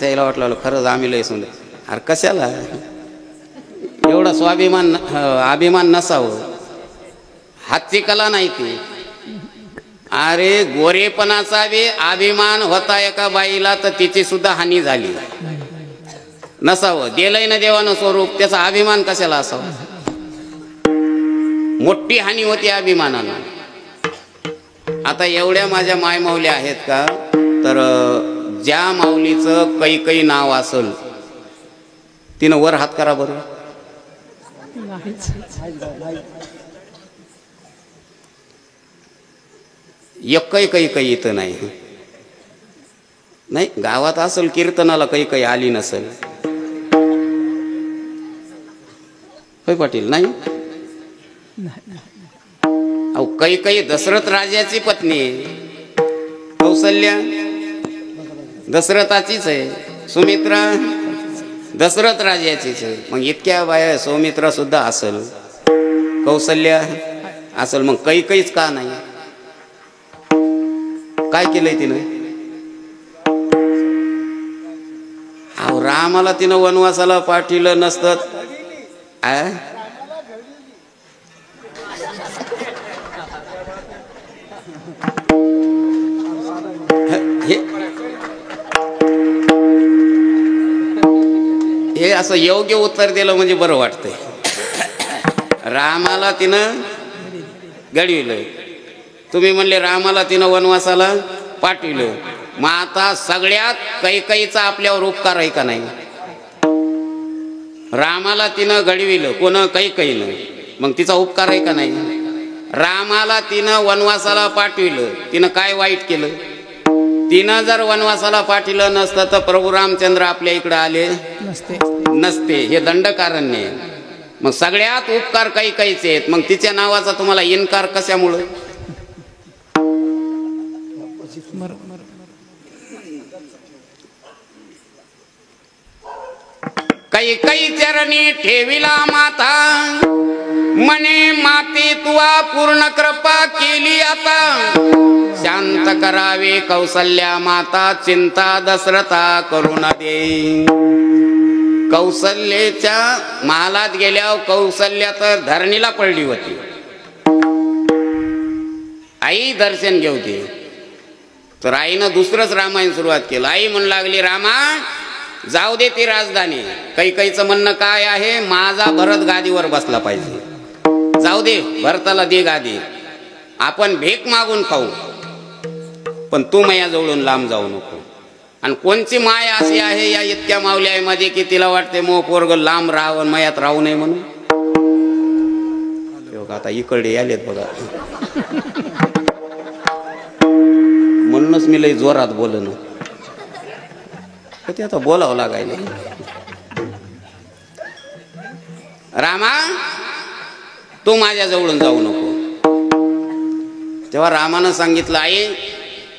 त्याला वाटलं खरंच आम्ही लय सुंदर. अरे कशाला एवढा स्वाभिमान अभिमान नसावं. हातची कला नाही ती. अरे गोरेपणाचा बी अभिमान होता एका बाईला तर तिची सुद्धा हानी झाली नसावं. दिलंय ना देवानं स्वरूप, त्याचा अभिमान कशाला असावा. मोठी हानी होती अभिमानानं. आता एवढ्या माझ्या मायमाऊल्या आहेत का, तर ज्या माऊलीचं कैकई नाव असल तिनं वर हात करा बरं. एकही कैकई इथं नाही. नाही गावात असेल कीर्तनाला कैकई आली नसेल. होय पाटील नाही. अहो कैकई दशरथ राजाची पत्नी आहे. कौसल्या दशरथाचीच आहे. सुमित्रा दशरथ राजाचीच आहे. मग इतक्या बाया सौमित्रा सुद्धा असेल, कौसल्या असेल, मग कैकईच का नाही. काय केलंय तिनं. अहो रामाला तिनं वनवासाला पाठवलं नसतं. हे असं योग्य उत्तर दिलं म्हणजे बरं वाटतंय. रामाला तिनं घडविलं. तुम्ही म्हणले रामाला तिनं वनवासाला पाठविलं. मग आता सगळ्यात कैकईचा आपल्यावर उपकार आहे का नाही. रामाला तिनं घडविलं, कोण कैकईनं, मग तिचा उपकार आहे का नाही. रामाला तिनं वनवासाला पाठविलं, तिनं काय वाईट केलं. तिनं जर वनवासाला पाठविलं नसतं तर प्रभू रामचंद्र आपल्या इकडे आले नसते. हे दंडकारण्य. मग सगळ्यात उपकार कैकईचे आहेत. मग तिच्या नावाचा तुम्हाला इन्कार कशामुळे. कैकई चरणी ठेविला माता, मने माते तुवा पूर्ण कृपा केली आता. शांत करावे कौसल्या माता, चिंता दशरथा करू न दे. कौसल्याच्या महालात गेल्यावर कौसल्या तर धरणीला पडली होती. आई दर्शन घेवते. तर आईनं दुसरंच रामायण सुरुवात केलं. आई म्हणू लागली, रामा जाऊ दे ती राजधानी. कैकईचं म्हणणं काय आहे, माझा भरत गादीवर बसला पाहिजे. जाऊ दे, भरताला दे गादी, आपण भीक मागून खाऊ, पण तू मायाजवळून लांब जाऊ नको. आणि कोणची माय अशी आहे या इतक्या माऊल्यामध्ये की तिला वाटते मो पोरग लांब राहावं, मयात राहू नये म्हणून. आता इकडे आलेत बघा. म्हणूनच मी लई जोरात बोलणं, ते आता बोलावं लागायला. रामा तू माझ्या जवळून जाऊ नको. तेव्हा रामानं सांगितलं, आई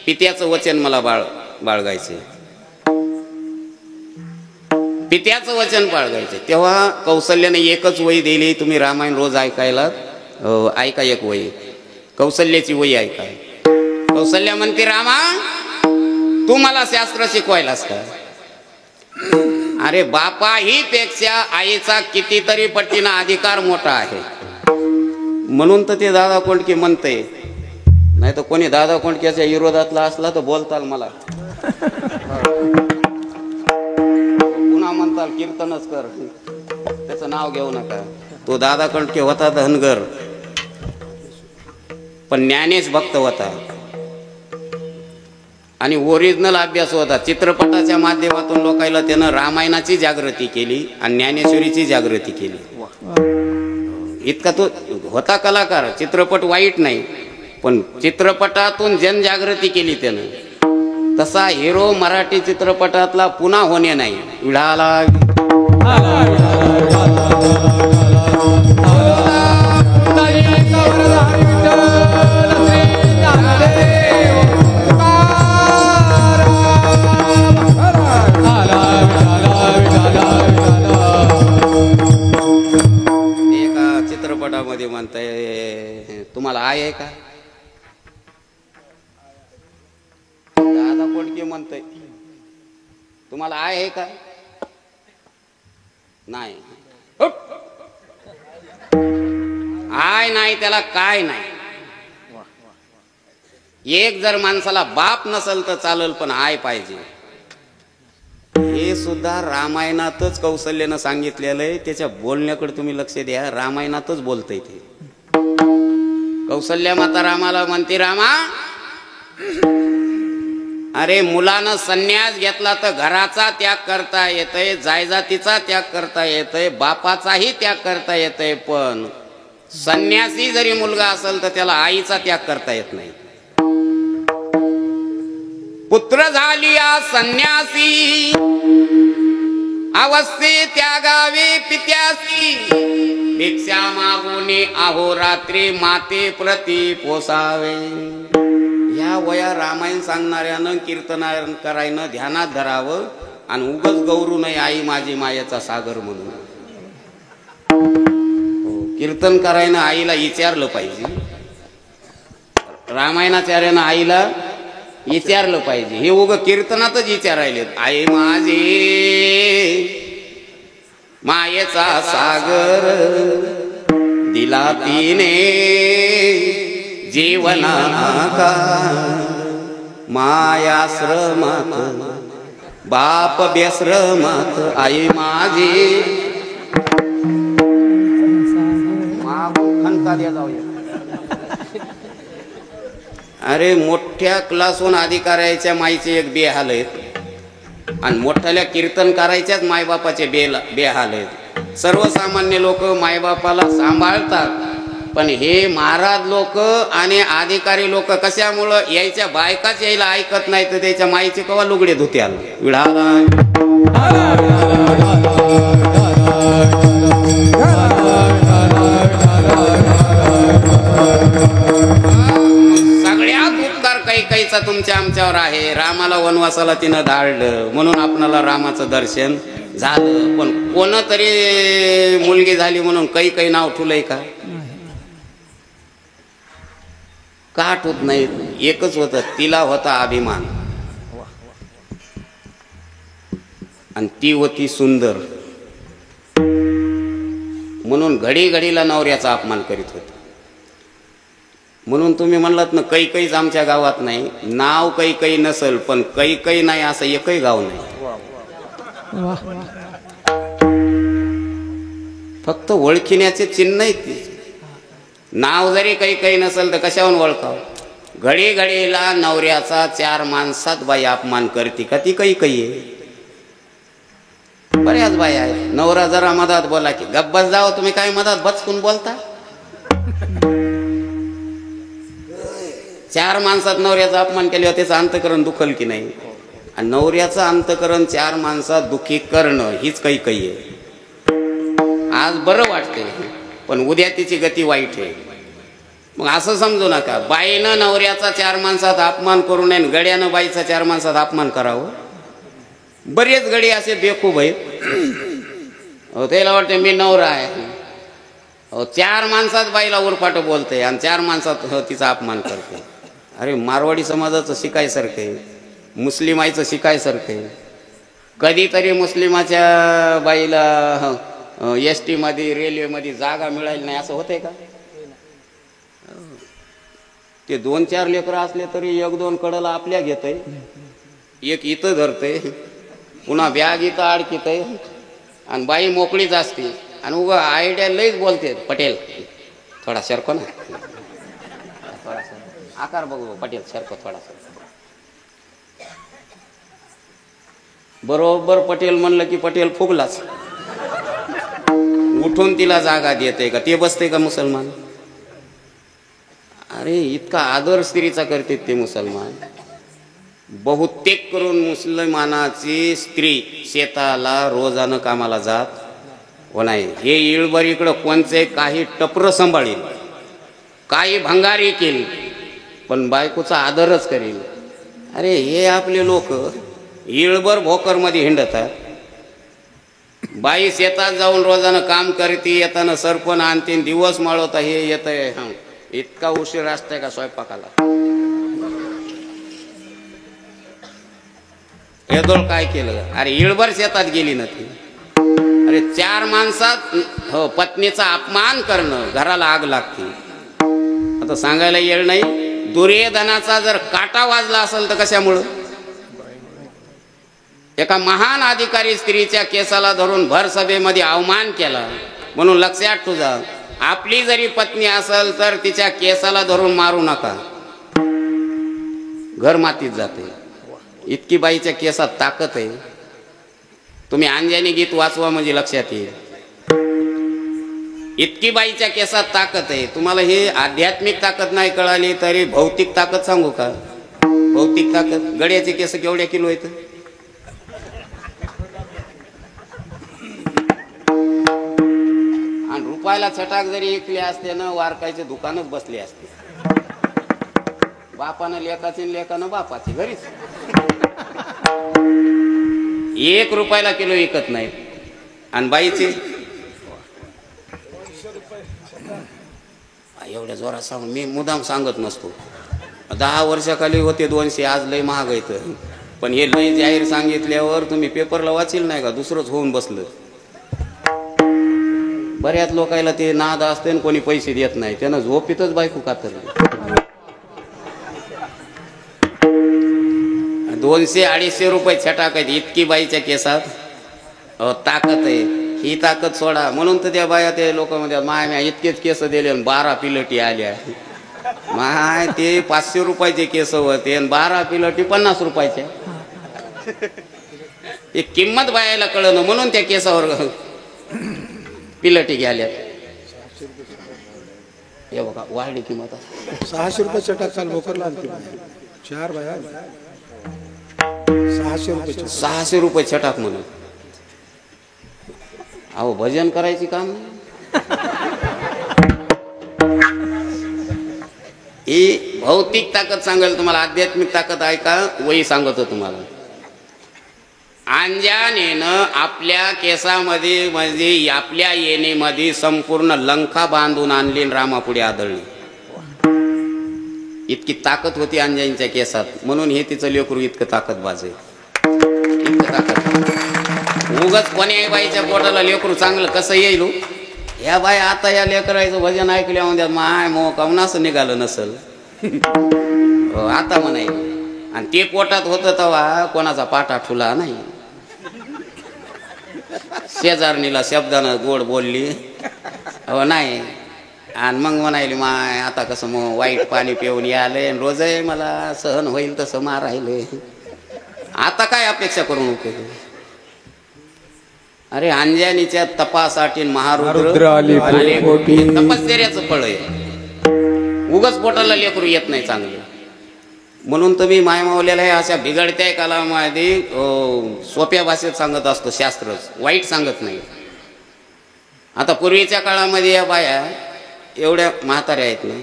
पित्याचं वचन मला बाळगायचे, पित्याचं वचन बाळगायचे. तेव्हा कौशल्याने एकच वही दिली, तुम्ही रामायण रोज ऐकायला ऐका, एक वही कौशल्याची वही ऐका. कौशल्या म्हणते, रामा तू मला शास्त्र शिकवायलास का? अरे बापाही पेक्षा आईचा कितीतरी पटीनं अधिकार मोठा आहे. म्हणून तर ते दादा कोंडके म्हणते, नाही तर कोणी दादा कोंडक्याच्या विरोधातला असला तर बोलताल मला, पुन्हा म्हणताल कीर्तनच कर, त्याचं नाव घेऊ नका. तो दादा कोंडके होता धनगर, पण ज्ञानेश भक्त होता आणि ओरिजिनल अभ्यास होता. चित्रपटाच्या माध्यमातून लोकांना त्यानं रामायणाची जागृती केली आणि ज्ञानेश्वरीची जागृती केली. इतका तो होता कलाकार. चित्रपट वाईट नाही, पण चित्रपटातून जनजागृती केली त्यानं. तसा हिरो मराठी चित्रपटातला पुन्हा होणे नाही. विढाला एका चित्रपटामध्ये म्हणताय, तुम्हाला आहे का? दादा कोंडके म्हणताय, तुम्हाला आहे का? नाही. आय नाही त्याला काय नाही. एक जर माणसाला बाप नसल तर चालल, पण आय पाहिजे. हे सुद्धा रामायणातच कौशल्यानं सांगितलेलं आहे. त्याच्या बोलण्याकडे तुम्ही लक्ष द्या, रामायणातच बोलतंय ते. कौशल्या माता रामाला म्हणते, रामा अरे मुलानं संन्यास घेतला तर घराचा त्याग करता येतय, जायजातीचा त्याग करता येतय, बापाचाही त्याग करता येतय, पण संन्यासी जरी मुलगा असेल तर त्याला आईचा त्याग करता येत नाही. पुत्र झालिया संन्यासी, अवस्थे त्यागावे पित्यासी, भिक्षा मागुने अहोरात्री माते प्रती पोसावे. ह्या वया रामायण सांगणाऱ्यानं कीर्तन करायनं ध्यानात धरावं आणि उगच गौरू नये आई माझी मायेचा सागर म्हणून. कीर्तन करायनं आईला विचारलं पाहिजे, रामायणाचार्यानं आईला विचारलं पाहिजे. हे उग कीर्तनातच विचारायले, आई माझी मायेचा सागर दिला तिने जीवनाका, मायाश्रमात बाप बेश्रमात आई माझी. खनका द्या जाऊया. अरे मोठ्या क्लासहून अधिकाऱ्याच्या माईचे एक बेहाल आहेत आणि मोठ्याल्या कीर्तन करायच्याच मायबापाचे बेहाल आहेत. सर्वसामान्य लोक मायबापाला सांभाळतात, पण हे महाराज लोक आणि अधिकारी लोक कशामुळं यायच्या बायकाच यायला ऐकत नाही, तर त्याच्या माईचे कवा लुगडे धुत्याल. विढाला सगळ्यात उपकार कैकेयीचा तुमच्या आमच्यावर आहे. रामाला वनवासाला तिनं धाडलं म्हणून आपणाला रामाचं दर्शन झालं, पण कोणतरी मुलगी झाली म्हणून कैकेयी नाव ठुलंय का? का ठेवत नाही? एकच होतं, तिला होता अभिमान आणि ती होती सुंदर, म्हणून घडी घडीला नवऱ्याचा अपमान करीत होती. म्हणून तुम्ही म्हणलात ना कैकेयीच आमच्या गावात नाही. नाव कैकेयी नसल, पण कैकेयी नाही असं एकही गाव नाही. फक्त ओळखण्याचे चिन्ह आहेत ते. नाव जरी कैकेयी नसल तर कशावरून ओळखाव? घडी घडीला नवऱ्याचा चार माणसात बाई अपमान करते का ती कैकेयी आहे? बऱ्याच बाई आहेत. नवरा जरा मधात बोला की गप्पच जाओ, तुम्ही काय मधात बचकून बोलता? चार माणसात नवऱ्याचा अपमान केल्यावर त्याचं अंतकरण दुखल की नाही? आणि नवऱ्याचं अंतकरण चार माणसात दुखी करणं हीच कैकेयी आहे. आज बरं वाटते, पण उद्या तिची गती वाईट आहे. मग असं समजू नका बाईनं नवऱ्याचा 4 माणसात अपमान करू नये, गड्यानं बाईचा 4 माणसात अपमान करावं. बरेच गडी असे बेखूब आहेत, त्याला वाटते मी नवरा आहे, 4 माणसात बाईला उरफाट बोलते आणि 4 माणसात तिचा अपमान करते. अरे मारवाडी समाजाचं शिकायसारखं आहे, मुस्लिमाईचं शिकायसारखं आहे. कधीतरी मुस्लिमाच्या बाईला ST मध्ये रेल्वेमध्ये जागा मिळाली नाही असं होतंय का? ते 2-4 लेकरं असले तरी 1-2 कडला आपल्या घेतय, एक इथं धरतय, पुन्हा बॅग इथं अडकितय आणि बाई मोकळीच असते आणि उगा आयडिया लईच बोलते. पटेल थोडा सरको ना, थोडासा आकार बघू पटेल सरको थोडासा. बरोबर पटेल म्हणलं की पटेल फुगलाच, उठून तिला जागा देते का? ते बसते का मुसलमान? अरे इतका आदर स्त्रीचा करते ते मुसलमान. बहुतेक करून मुसलमानाची स्त्री शेताला रोजानं कामाला जात हो नाही. हे इळभर इकडं कोणचे काही टपर सांभाळील, काही भंगारी केली, पण बायकोचा आदरच करील. अरे हे आपले लोक इळभर भोकरमध्ये हिंडतात, बाई शेतात जाऊन रोजानं काम करते, येताना सरपण आणते, दिवस माळवता हे येतंय. इतका उशीर असतंय का स्वयंपाकाला? हेदोळ काय केलं? अरे इळभर शेतात गेली ना ती. अरे 4 माणसात पत्नीचा अपमान करणं, घराला आग लागते. आता सांगायला येळ नाही, दुर्योधनाचा जर काटा वाजला असेल तर कशामुळं? एका महान अधिकारी स्त्रीच्या केसाला धरून भर सभेमध्ये अवमान केला. म्हणून लक्षात तुझा, आपली जरी पत्नी असेल तर तिच्या केसाला धरून मारू नका, घर मातीत जाते. इतकी बाईच्या केसात ताकद आहे. तुम्ही अंजनी गीत वाचवा म्हणजे लक्षात येईल. इतकी बाईच्या केसात ताकद आहे. तुम्हाला हे आध्यात्मिक ताकद नाही कळाली तरी भौतिक ताकद सांगू का? भौतिक ताकद, गड्याचे केस केवढ्या किलो आहेत? आणि रुपयाला छटाक जरी ऐकले असते ना, वारकायचे दुकानच बसले असते. बापानं लेकाचे, लेकानं बापाचे, घरीच 1 रुपयाला किलो विकत नाही. आणि बाईचे एवढ्या जोरात सांग, मी मुदाम सांगत नसतो. 10 वर्षाखाली होते 200, आज लय महाग येत. पण हे लय जाहीर सांगितल्यावर तुम्ही पेपरला वाचील नाही का, दुसरंच होऊन बसलं. बऱ्याच लोकायला ते नाद असते आणि कोणी पैसे देत नाही, त्यानं झोपीतच बायको कातरली. 200-250 रुपये छटाक आहेत. इतकी बाईच्या केसात ताकद आहे. ही ताकद सोडा म्हणून तर त्या बाया ते लोक म्हणतात माय इतकेच केस दिले आणि 12 पिलटी आल्या. माय ते 500 रुपयाचे केस होते आणि 12 पिलटी 50 रुपयाच्या. ते किंमत बायाला कळलं म्हणून त्या केसावर पिलटी घ्याल्या. हे बघा वाढली किंमत. 600 रुपये छटाक चाल भोकरला 4 बाया 600 रुपये छटाक म्हणून. अहो भजन करायची काम नाही. ही भौतिक ताकद सांगेल तुम्हाला, आध्यात्मिक ताकद आहे का? वही सांगतो तुम्हाला. अंजानेनं आपल्या केसामध्ये म्हणजे आपल्या येणेमध्ये संपूर्ण लंका बांधून आणली, रामापुढे आदळली. इतकी ताकद होती अंजानीच्या केसात, म्हणून हे तिचं लेकरू इतकं ताकदबाज आहे. इतकं ताकद. उगाच कोण्या बाईच्या पोटाला लेकरू चांगलं कसं येईल? या बाई आता या लेकराचं भजन ऐकल्या म्हणतात माय मो काऊन असं निघालं नसल आता म्हणाय. आणि ते पोटात होतं तेव्हा कोणाचा पाटा ठुला नाही. शेजारणीला शब्दानं गोड बोलली हो नाही, आणि मग म्हणायली माय आता कसं मग वाईट पाणी पिऊन यायलंय, रोज मला सहन होईल तसं मारायले. आता काय अपेक्षा करू नको. अरे अंजानीच्या तपासाठी महारुद्र आले, तपश्चर्याचं फळ आहे. उगाच पोटाला लेकरू येत नाही चांगलं. म्हणून तुम्ही मायमावल्याला हे अशा बिघडत्या कालामध्ये सोप्या भाषेत सांगत असतो. शास्त्रच वाईट सांगत नाही. आता पूर्वीच्या काळामध्ये या बाया एवढ्या म्हाताऱ्या आहेत ना,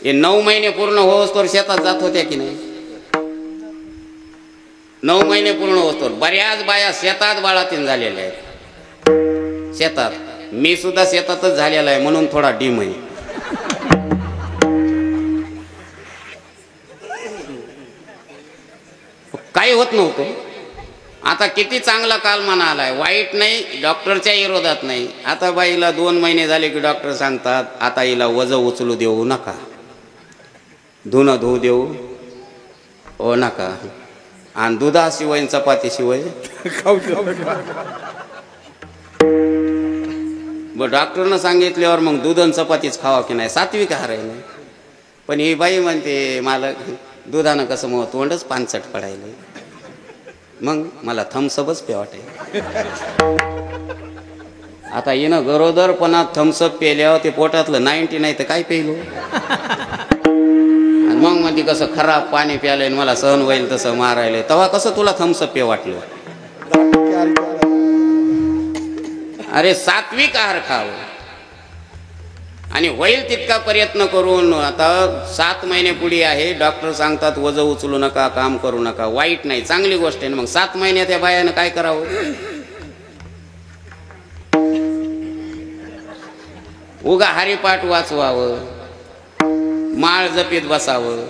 हे 9 महिने पूर्ण होस तर शेतात जात होत्या की नाही? 9 महिने पूर्ण होस तर बऱ्याच बाया शेतात बाळातीन झालेल्या आहेत. शेतात मी सुद्धा शेतातच झालेला आहे म्हणून थोडा डीम आहे. काही होत नव्हतं. आता किती चांगला कालमान आलाय, वाईट नाही, डॉक्टरच्या विरोधात नाही. आता बाईला 2 महिने झाले की डॉक्टर सांगतात आता हिला वजन उचलू देऊ नका, धुणं धुऊ देऊ हो नका, आणि दुधाशिवाय चपातीशिवाय डॉक्टरनं सांगितल्यावर मग दूध आणि चपातीच खावा की नाही, सात्विक आहार आहे ना. पण ही बाई म्हणते मला दुधानं कसं मग तोंडच पानसट पडायला, मग मला थम्सअपच पे वाटाय. आता येणं गरोदरपणात थम्सअप पेल्यावर ते पोटातलं 90 नाही तर काय पेलो. आणि मग म्हणते कसं खराब पाणी प्यायलंय मला सहन होईल तसं मारायला, तेव्हा कसं तुला थम्सअप पे वाटलं. अरे सात्विक आहार खावं आणि होईल तितका प्रयत्न करून. आता 7 महिने पुढे आहे, डॉक्टर सांगतात वजन उचलू नका, काम करू नका, वाईट नाही, चांगली गोष्ट आहे. मग 7 महिन्यात त्या बायानं काय करावं? उगा हरिपाठ वाचवावं, माळ जपीत बसावं.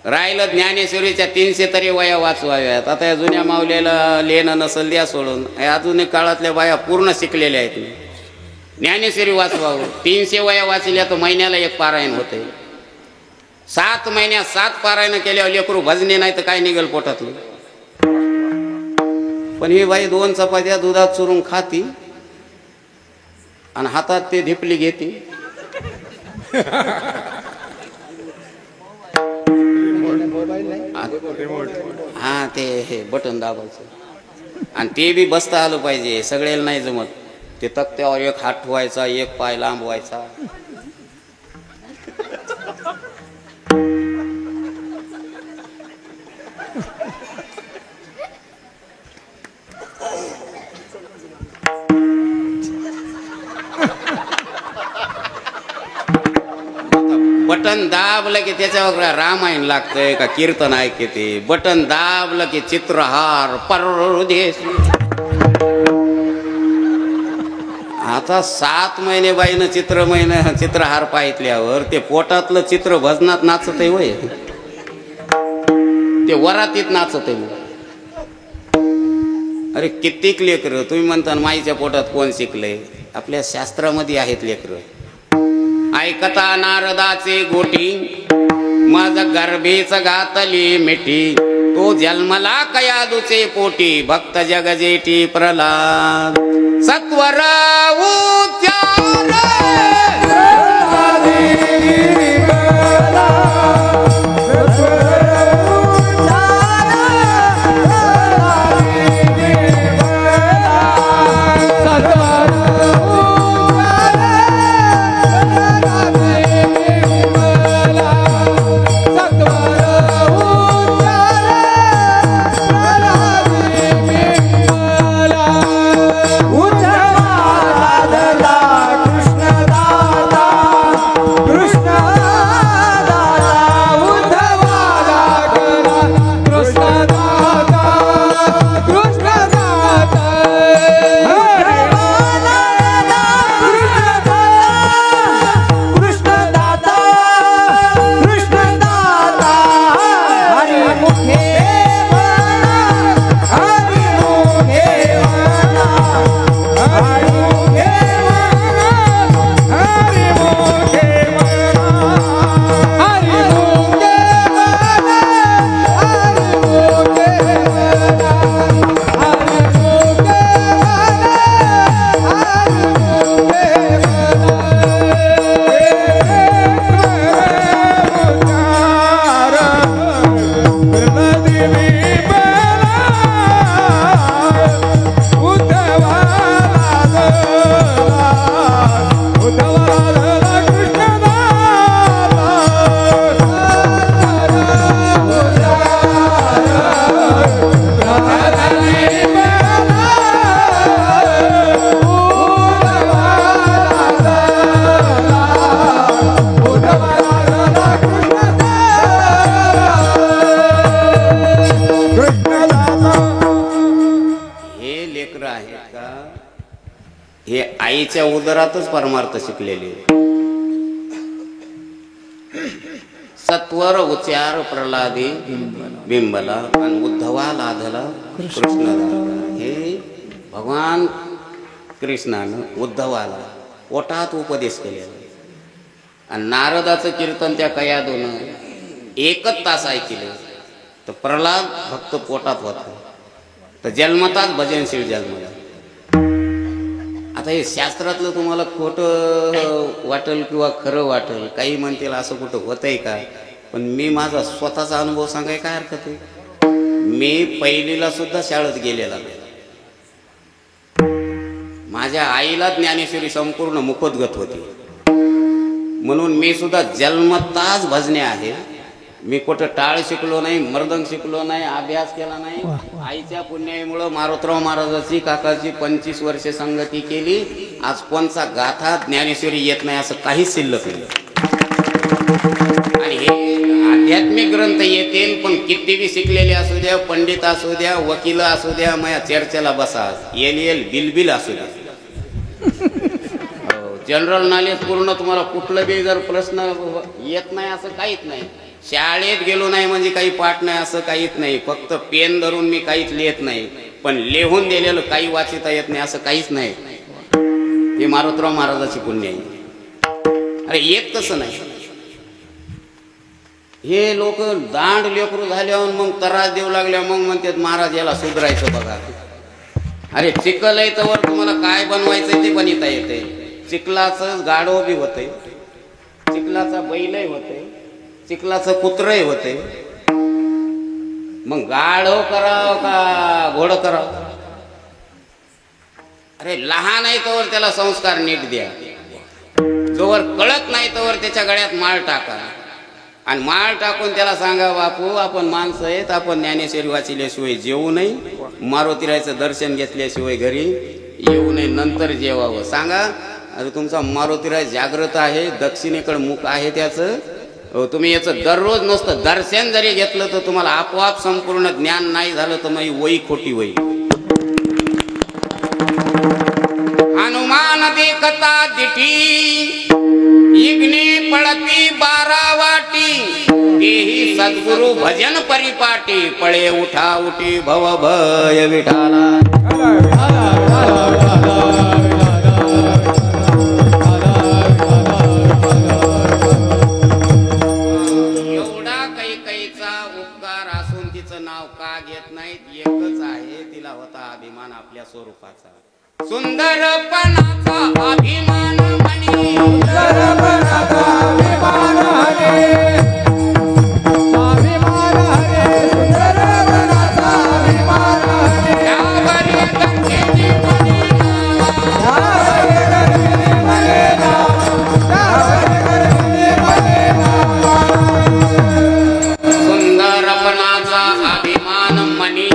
राहिलं ज्ञानेश्वरीच्या 300 तरी वया वाचवाव्यात. आता या जुन्या माऊलीला लेणं नसल द्या सोडून, आधुनिक काळातल्या बाया पूर्ण शिकलेल्या आहेत. ज्ञानेश्वरी वाचवावं, 300 वया वाचल्या तर महिन्याला 1 पारायण होते. 7 महिन्यात 7 पारायण केल्यावर लेकरू भजने नाही तर काय निघेल पोटातलं. पण ही बाई 2 चपात्या दुधात चुरून खाती आणि हातात ते धिपली घेते. हा ते हे बटन दाबायचं आणि ते बी बसता आलं पाहिजे, सगळ्याला नाही जमत. ते तक्त्यावर एक हात ठेवायचा, एक पाय लांब व्हायचा. बटन दाबलं की त्याच्यावर रामायण लागतंय का कीर्तन ऐकते. बटन दाबलं की चित्रहार परदेश. आता 7 महिने बाईनं चित्रहार पाहितल्यावर ते पोटातलं चित्र भजनात नाचत आहे वय, ते वरातीत नाचत आहे. अरे कित्येक लेकरं तुम्ही म्हणता माईच्या पोटात कोण शिकलंय? आपल्या शास्त्रामध्ये आहेत लेकरं. ऐकता नारदाचे गोटी, माझ गर्भेच घातली मिठी, तो जन्मला कयादूचे पोटी, भक्त जगजेटी प्रल्हाद. सत्वर उच्चार कृष्णदास हे आईच्या उदरातच परमार्थ शिकलेले. सत्वर उच्चार प्रल्हादी बिंबला आणि उद्धवा लाधला कृष्ण. हे भगवान कृष्णानं उद्धवाला पोटात उपदेश केलेला. आणि नारदाचं कीर्तन त्या कयादून 1 तास ऐकले. तर प्रल्हाद भक्त पोटात होता. तर जन्मताच भजनशील जन्मला. आता हे शास्त्रातलं तुम्हाला खोटं वाटेल किंवा खरं वाटेल, काही म्हणतील असं कुठं होतंय का, पण मी माझा स्वतःचा अनुभव सांगाय काय हरकत आहे. मी पहिलीला सुद्धा शाळेत गेलेला नाही. माझ्या आईला ज्ञानेश्वरी संपूर्ण मुखोद्गत होती, म्हणून मी सुद्धा जन्मताच भजने आहे. मी कुठं टाळ शिकलो नाही, मर्दंग शिकलो नाही, अभ्यास केला नाही. आईच्या पुण्यामुळं मारुतराव महाराजाची काकाची 25 वर्षे संगती केली. आज कोणचा गाथा ज्ञानेश्वरी येत नाही असं काहीच शिल्लक नाही. आणि हे आध्यात्मिक ग्रंथ येतील, पण कितीही शिकलेले असू द्या, पंडित असू द्या, वकील असू द्या, माझ्या चर्चेला बसा, एल बिलबिल असू द्या, जनरल नॉलेज पूर्ण तुम्हाला कुठलं बी जर प्रश्न येत नाही असं काहीच नाही. शाळेत गेलो नाही म्हणजे काही पाठ नाही असं काहीच नाही. फक्त पेन धरून मी काहीच लिहित नाही, पण लिहून दिलेलं काही वाचिता येत नाही असं काहीच नाही. हे मारुतराव महाराजाची पुण्य आहे. अरे येत कसं नाही. हे लोक दांड लेकरू झाल्यावर मग त्रास देऊ लागल्या, मग म्हणतात महाराज याला सुधरायचं बघा. अरे चिखल आहे तर तुम्हाला काय बनवायचं ते बनवता येते. चिखलाचं गाढव बी होते, चिखलाचा बैलही होते, चिखलाचं कुत्रही होते. मग गाढव करावं का घोडं करावं. अरे लहान आहे तोवर त्याला संस्कार नीट द्या. जोवर कळत नाही तोवर त्याच्या गळ्यात माळ टाका. आणि माळ टाकून त्याला सांगा, बापू आपण माणसं आहेत, आपण ज्ञानेश्वरी वाचिल्याशिवाय जेवू नाही, मारुतीरायचं दर्शन घेतल्याशिवाय घरी येऊ नये, नंतर जेवावं. सांगा, अरे तुमचा मारुतीराय जागृत आहे, दक्षिणेकडे मुख आहे त्याचं. तुम्ही याचं दररोज नुसतं दर्शन जरी घेतलं तर तुम्हाला आपोआप संपूर्ण ज्ञान नाही झालं तर मग वही खोटी वही. हनुमान देखता दिठी इग्नी पळती 12 वाटी, तेही सद्गुरु भजन परिपाटी, पळे उठा उठी भव भय विठाला. एवढा कैकईचा उपकार असून तिचं नाव का घेत नाहीत. एकच आहे, तिला होता अभिमान आपल्या स्वरूपाचा. सुंदरपणाचा अभिमान म्हणी, सुंदरपणाचा अभिमान हरे, अभिमान हरे, सुंदरपणाचा अभिमान हरे. यावरी गंगेची म्हणी नावा, यावरी गंगेची म्हणी नावा, यावरी गंगेची म्हणी नावा. सुंदरपणाचा अभिमान म्हणी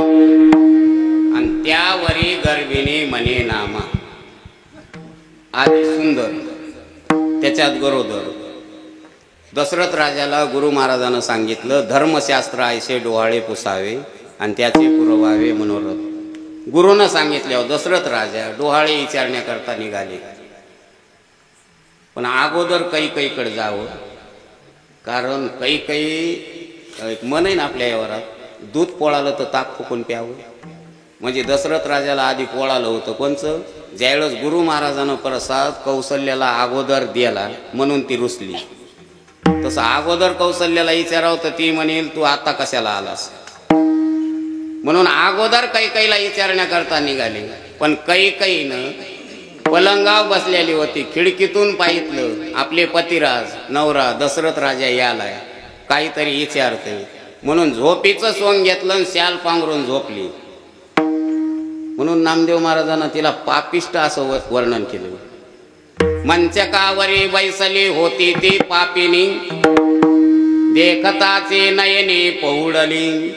आणि त्यावरी गर्विणी म्हणे नामा. आधी सुंदर त्याच्यात गरोदर. दशरथ राजाला गुरु महाराजानं सांगितलं, धर्मशास्त्र ऐसे डोहाळे पुसावे आणि त्याचे पुरवावे मनोरथ. गुरुनं सांगितल्यावर दशरथ राजा डोहाळे विचारण्याकरता निघाले. पण अगोदर कैकईकडे जावं, कारण कैकई एक मन आहे ना आपल्या यावरात, दूध पोळालं तर ताक फुकून प्यावं. म्हणजे दशरथ राजाला आधी पोळालं होतं कोणचं, ज्यावेळेस गुरु महाराजानं प्रसाद कौशल्याला अगोदर दिला म्हणून ती रुसली. तसं अगोदर कौशल्याला विचारावं तर ती म्हणेल तू आता कशाला आलास, म्हणून अगोदर कैकईला विचारण्याकरता निघाले. पण कैकईनं पलंगाव बसलेली होती, खिडकीतून पाहितलं आपले पतिराज नवरा दशरथ राजा यालाय, काहीतरी विचारते म्हणून झोपीचं सोंग घेतलं आणि शाल पांघरून झोपली. म्हणून नामदेव महाराजांना तिला पापिष्ट असं वर्णन केलं. मंचकावरी बैसली होती ती पापिनी, देखताचे नयने पहुडली.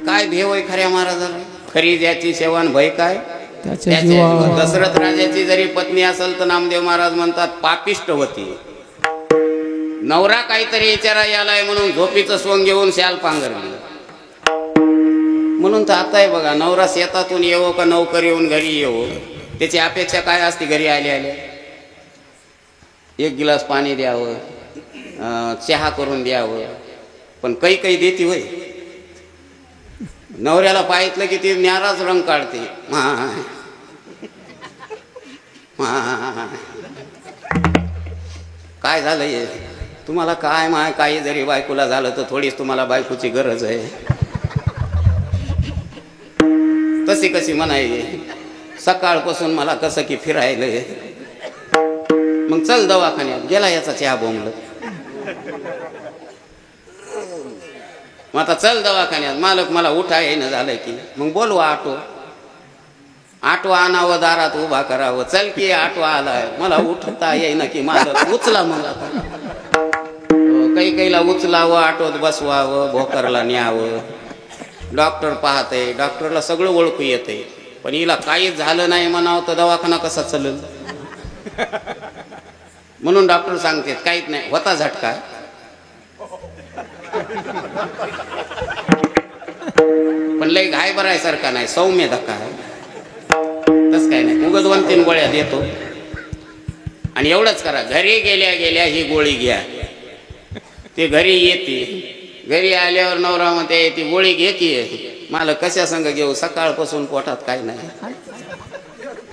काय भेव आहे खऱ्या महाराजाला, खरी ज्याची सेवान भय काय त्याच्या. दशरथ राजाची जरी पत्नी असेल तर नामदेव महाराज म्हणतात पापिष्ट होती. नवरा काहीतरी विचारा यालाय म्हणून झोपीचं सोंग घेऊन शाल पांघरली. म्हणून तर आता आहे बघा, नवरा शेतातून येवो का नौकर येऊन घरी येवो, त्याची अपेक्षा काय असते घरी आले आले? एक गिलास पाणी द्यावं, चहा करून द्यावं. पण काही देते होय. नवऱ्याला पाहितलं की ती न्याराच रंग काढते. काय झालंय तुम्हाला? काय माय काही जरी बायकोला झालं तर थोडीच तुम्हाला बायकोची गरज आहे. तशी कशी म्हणाय? सकाळपासून मला कसं की फिरायलंय. मग चल दवाखान्यात. गेला याचा चहा बोंबल. मग आता चल दवाखान्यात. मालक मला उठा येणं झालंय की. मग बोलवा आटो आणावं, दारात उभा करावं. चल की आटो आलाय. मला उठता येईना की मालक उचला. मग आता काहीला उचलावं, आटोत बसवावं, भोकरला न्यावं. डॉक्टर पाहते, डॉक्टरला सगळं ओळखू येते. पण हिला काहीच झालं नाही म्हणावं तर दवाखाना कसा चलल? म्हणून डॉक्टर सांगते काहीच नाही, होता झटका. पण लई घाय बरायसारखा नाही, सौम्य धक्का आहे. तस काय नाही, उगाच 2-3 गोळ्या देतो. आणि एवढंच करा, घरी गेल्या ही गोळी घ्या. ते घरी येते. घरी आल्यावर नवरा म्हणते ती गोळी घे की. मला कशा संग घेऊ? सकाळपासून पोटात काय नाही.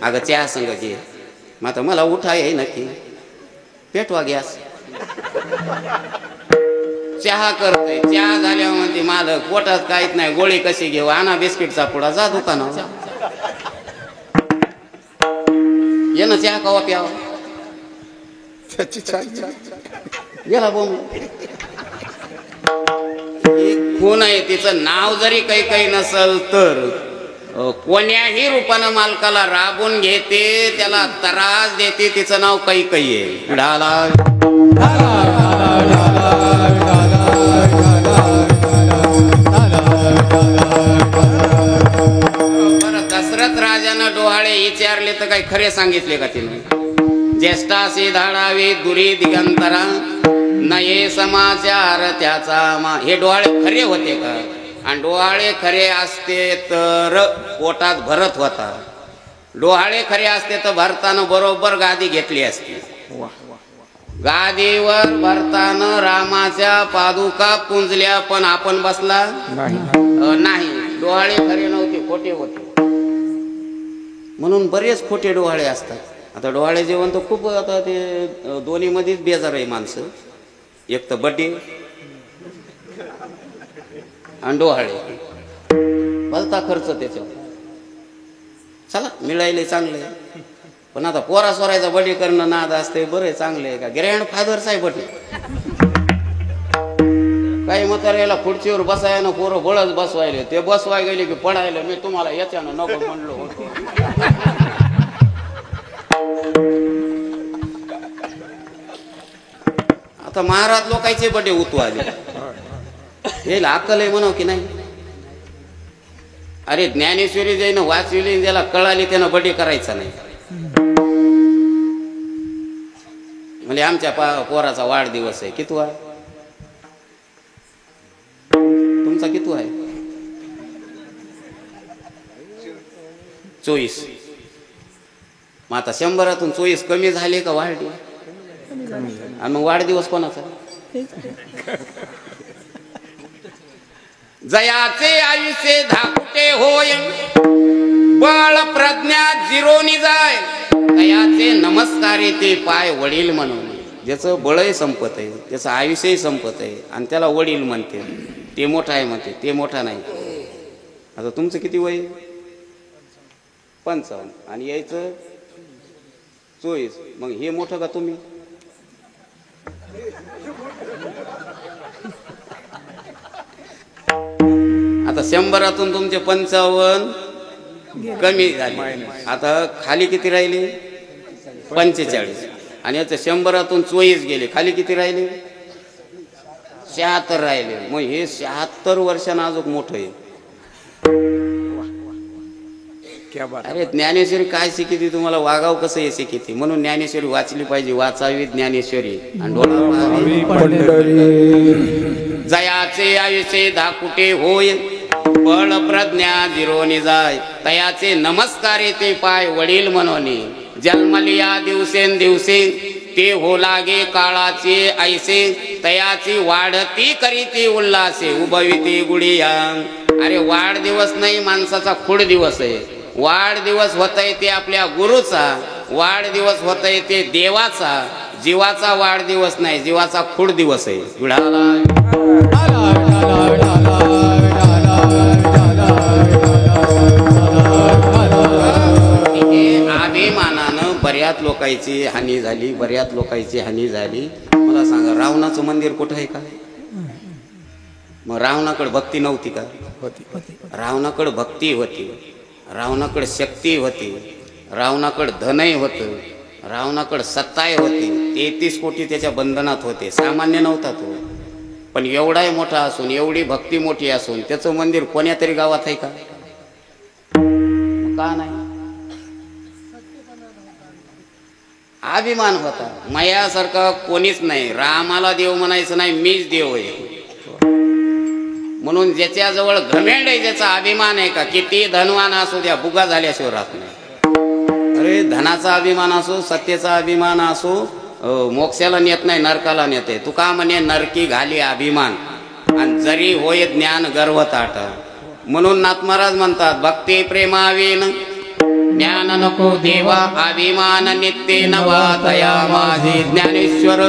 अगं चहा संग घे. मग आता मला उठा येई नक्की. पेटवा गॅस. चहा करतोय. चहा झाल्यावर म्हणते मालक पोटात काहीच नाही, गोळी कशी घेऊ? आणा बिस्किटचा पुडा, जा दुकानावर. ये ना चहा कवा प्यावा. गेला बोंब. कोण आहे तिचं नाव जरी काही नसल तर कोण्याही रूपानं मालकाला राबून घेते, त्याला त्रास देते. तिचं नाव काही आहे. बरं, दशरथ राजानं डोहाळे विचारले तर काही खरे सांगितले का तिने? ज्येष्ठासी धाडावी दुरी दिगंतरा, नये समाचार त्याचा मा. हे डोहाळे खरे होते का? आणि डोहाळे खरे असते तर पोटात भरत होता. डोहाळे खरे असते तर भरताना बरोबर गादी घेतली असती. गादीवर भरताना रामाच्या पादुका पुंजल्या, पण आपण बसला नाही. डोहाळे खरे नव्हते, खोटे होते. म्हणून बरेच खोटे डोहाळे असतात. आता डोहाळे जेवण तर खूप, आता ते दोन्ही मध्येच बेजार आहे माणसं. एक तर बड्डे आणि डोहाळे. भलता खर्च त्याच्यावर. चला मिळायले चांगले. पण आता पोरा सोरायचा बड्डे करणं नाद असते. बरं चांगले आहे का? ग्रँडफादरचा आहे बड्डे. काही म्हाताऱ्याला खुर्चीवर बसायला पोरं बळच बसवायले. ते बसवाय गेले की पडायला. मी तुम्हाला याच्यानं नको म्हणलो होतो. आता महाराज लोकांचे बड्डे उतू आले. हे अक्कल आहे म्हणाव की नाही? अरे ज्ञानेश्वरी जाईन वाचविली, ज्याला कळाली त्यानं बड्डे करायचा नाही. म्हणजे आमच्या पोराचा वाढदिवस आहे. किती आहे तुमचा? किती आहे? 24. मग आता 100तून 24 कमी झाले का वाढले? आणि मग वाढदिवस कोणाचा? जयाचे आयुष्य धाकुटे होय, बळ प्रज्ञा जिरोनी जाय. तयाचे नमस्कारे ते पाय वडील म्हणून. ज्याचं बळही संपत आहे, त्याचं आयुष्यही संपत आहे, आणि त्याला वडील म्हणते. ते मोठा आहे म्हणते, ते मोठा नाही. आता तुमचं किती वय? 55. आणि यायचं 24. मग हे मोठं का तुम्ही? आता 100तून तुमचे 55 कमी झाले. आता खाली किती राहिले? 45. आणि याचं 100तून 24 गेले. खाली किती राहिले? 76 राहिले. मग हे 76 वर्षानं अजून मोठं आहे. अरे ज्ञानेश्वरी काय शिकिती तुम्हाला? वागाव कसं हे शिकिती. म्हणून ज्ञानेश्वरी वाचली पाहिजे. वाचावी ज्ञानेश्वरी आणि डोळा. जयाचे आयुष्य धाकुटे होय, बळ प्रज्ञा जिरोनी जाय तयाचे नमस्कार येते पाय वडील म्हणोनी जन्मलिया दिवसेंदिवसे ते हो लागे काळाचे ऐसे तयाची वाढती करीती उल्हासे उभविती गुडिया. अरे वाढदिवस नाही माणसाचा खुड दिवस आहे. वाढदिवस होतय ते आपल्या गुरुचा, वाढदिवस होतय ते देवाचा. जीवाचा वाढदिवस नाही, जीवाचा खुड दिवस आहे. अभिमानानं बऱ्याच लोकांची हानी झाली, बऱ्याच लोकांची हानी झाली. मला सांगा रावणाचं मंदिर कुठं आहे का? मग रावणाकडे भक्ती नव्हती का? रावणाकडे भक्ती होती, रावणाकडे शक्ती होती, रावणाकडे धनही होतं, रावणाकडे सत्ताही होती. 33 कोटी त्याच्या बंधनात होते. सामान्य नव्हता तो. पण एवढाही मोठा असून, एवढी भक्ती मोठी असून त्याचं मंदिर कोण्या तरी गावात आहे का? का नाही? अभिमान होता. मायासारखा कोणीच नाही. रामाला देव म्हणायचं नाही, मीच देव आहे म्हणून. ज्याच्याजवळ घमेंड आहे, ज्याचा अभिमान आहे का, किती धनवान असू द्या, बुगा झाल्याशिवाय राहत नाही. अरे धनाचा अभिमान असो, सत्तेचा अभिमान असो, मोक्षाला नेत नाही, नरकाला नेते. तुका म्हणे नरकी घाली अभिमान आणि जरी होय ज्ञान गर्व ताट. म्हणून नाथ महाराज म्हणतात भक्ती प्रेमावीन ज्ञान नको देवा अभिमान नित्य नवा तया माझे ज्ञानेश्वर.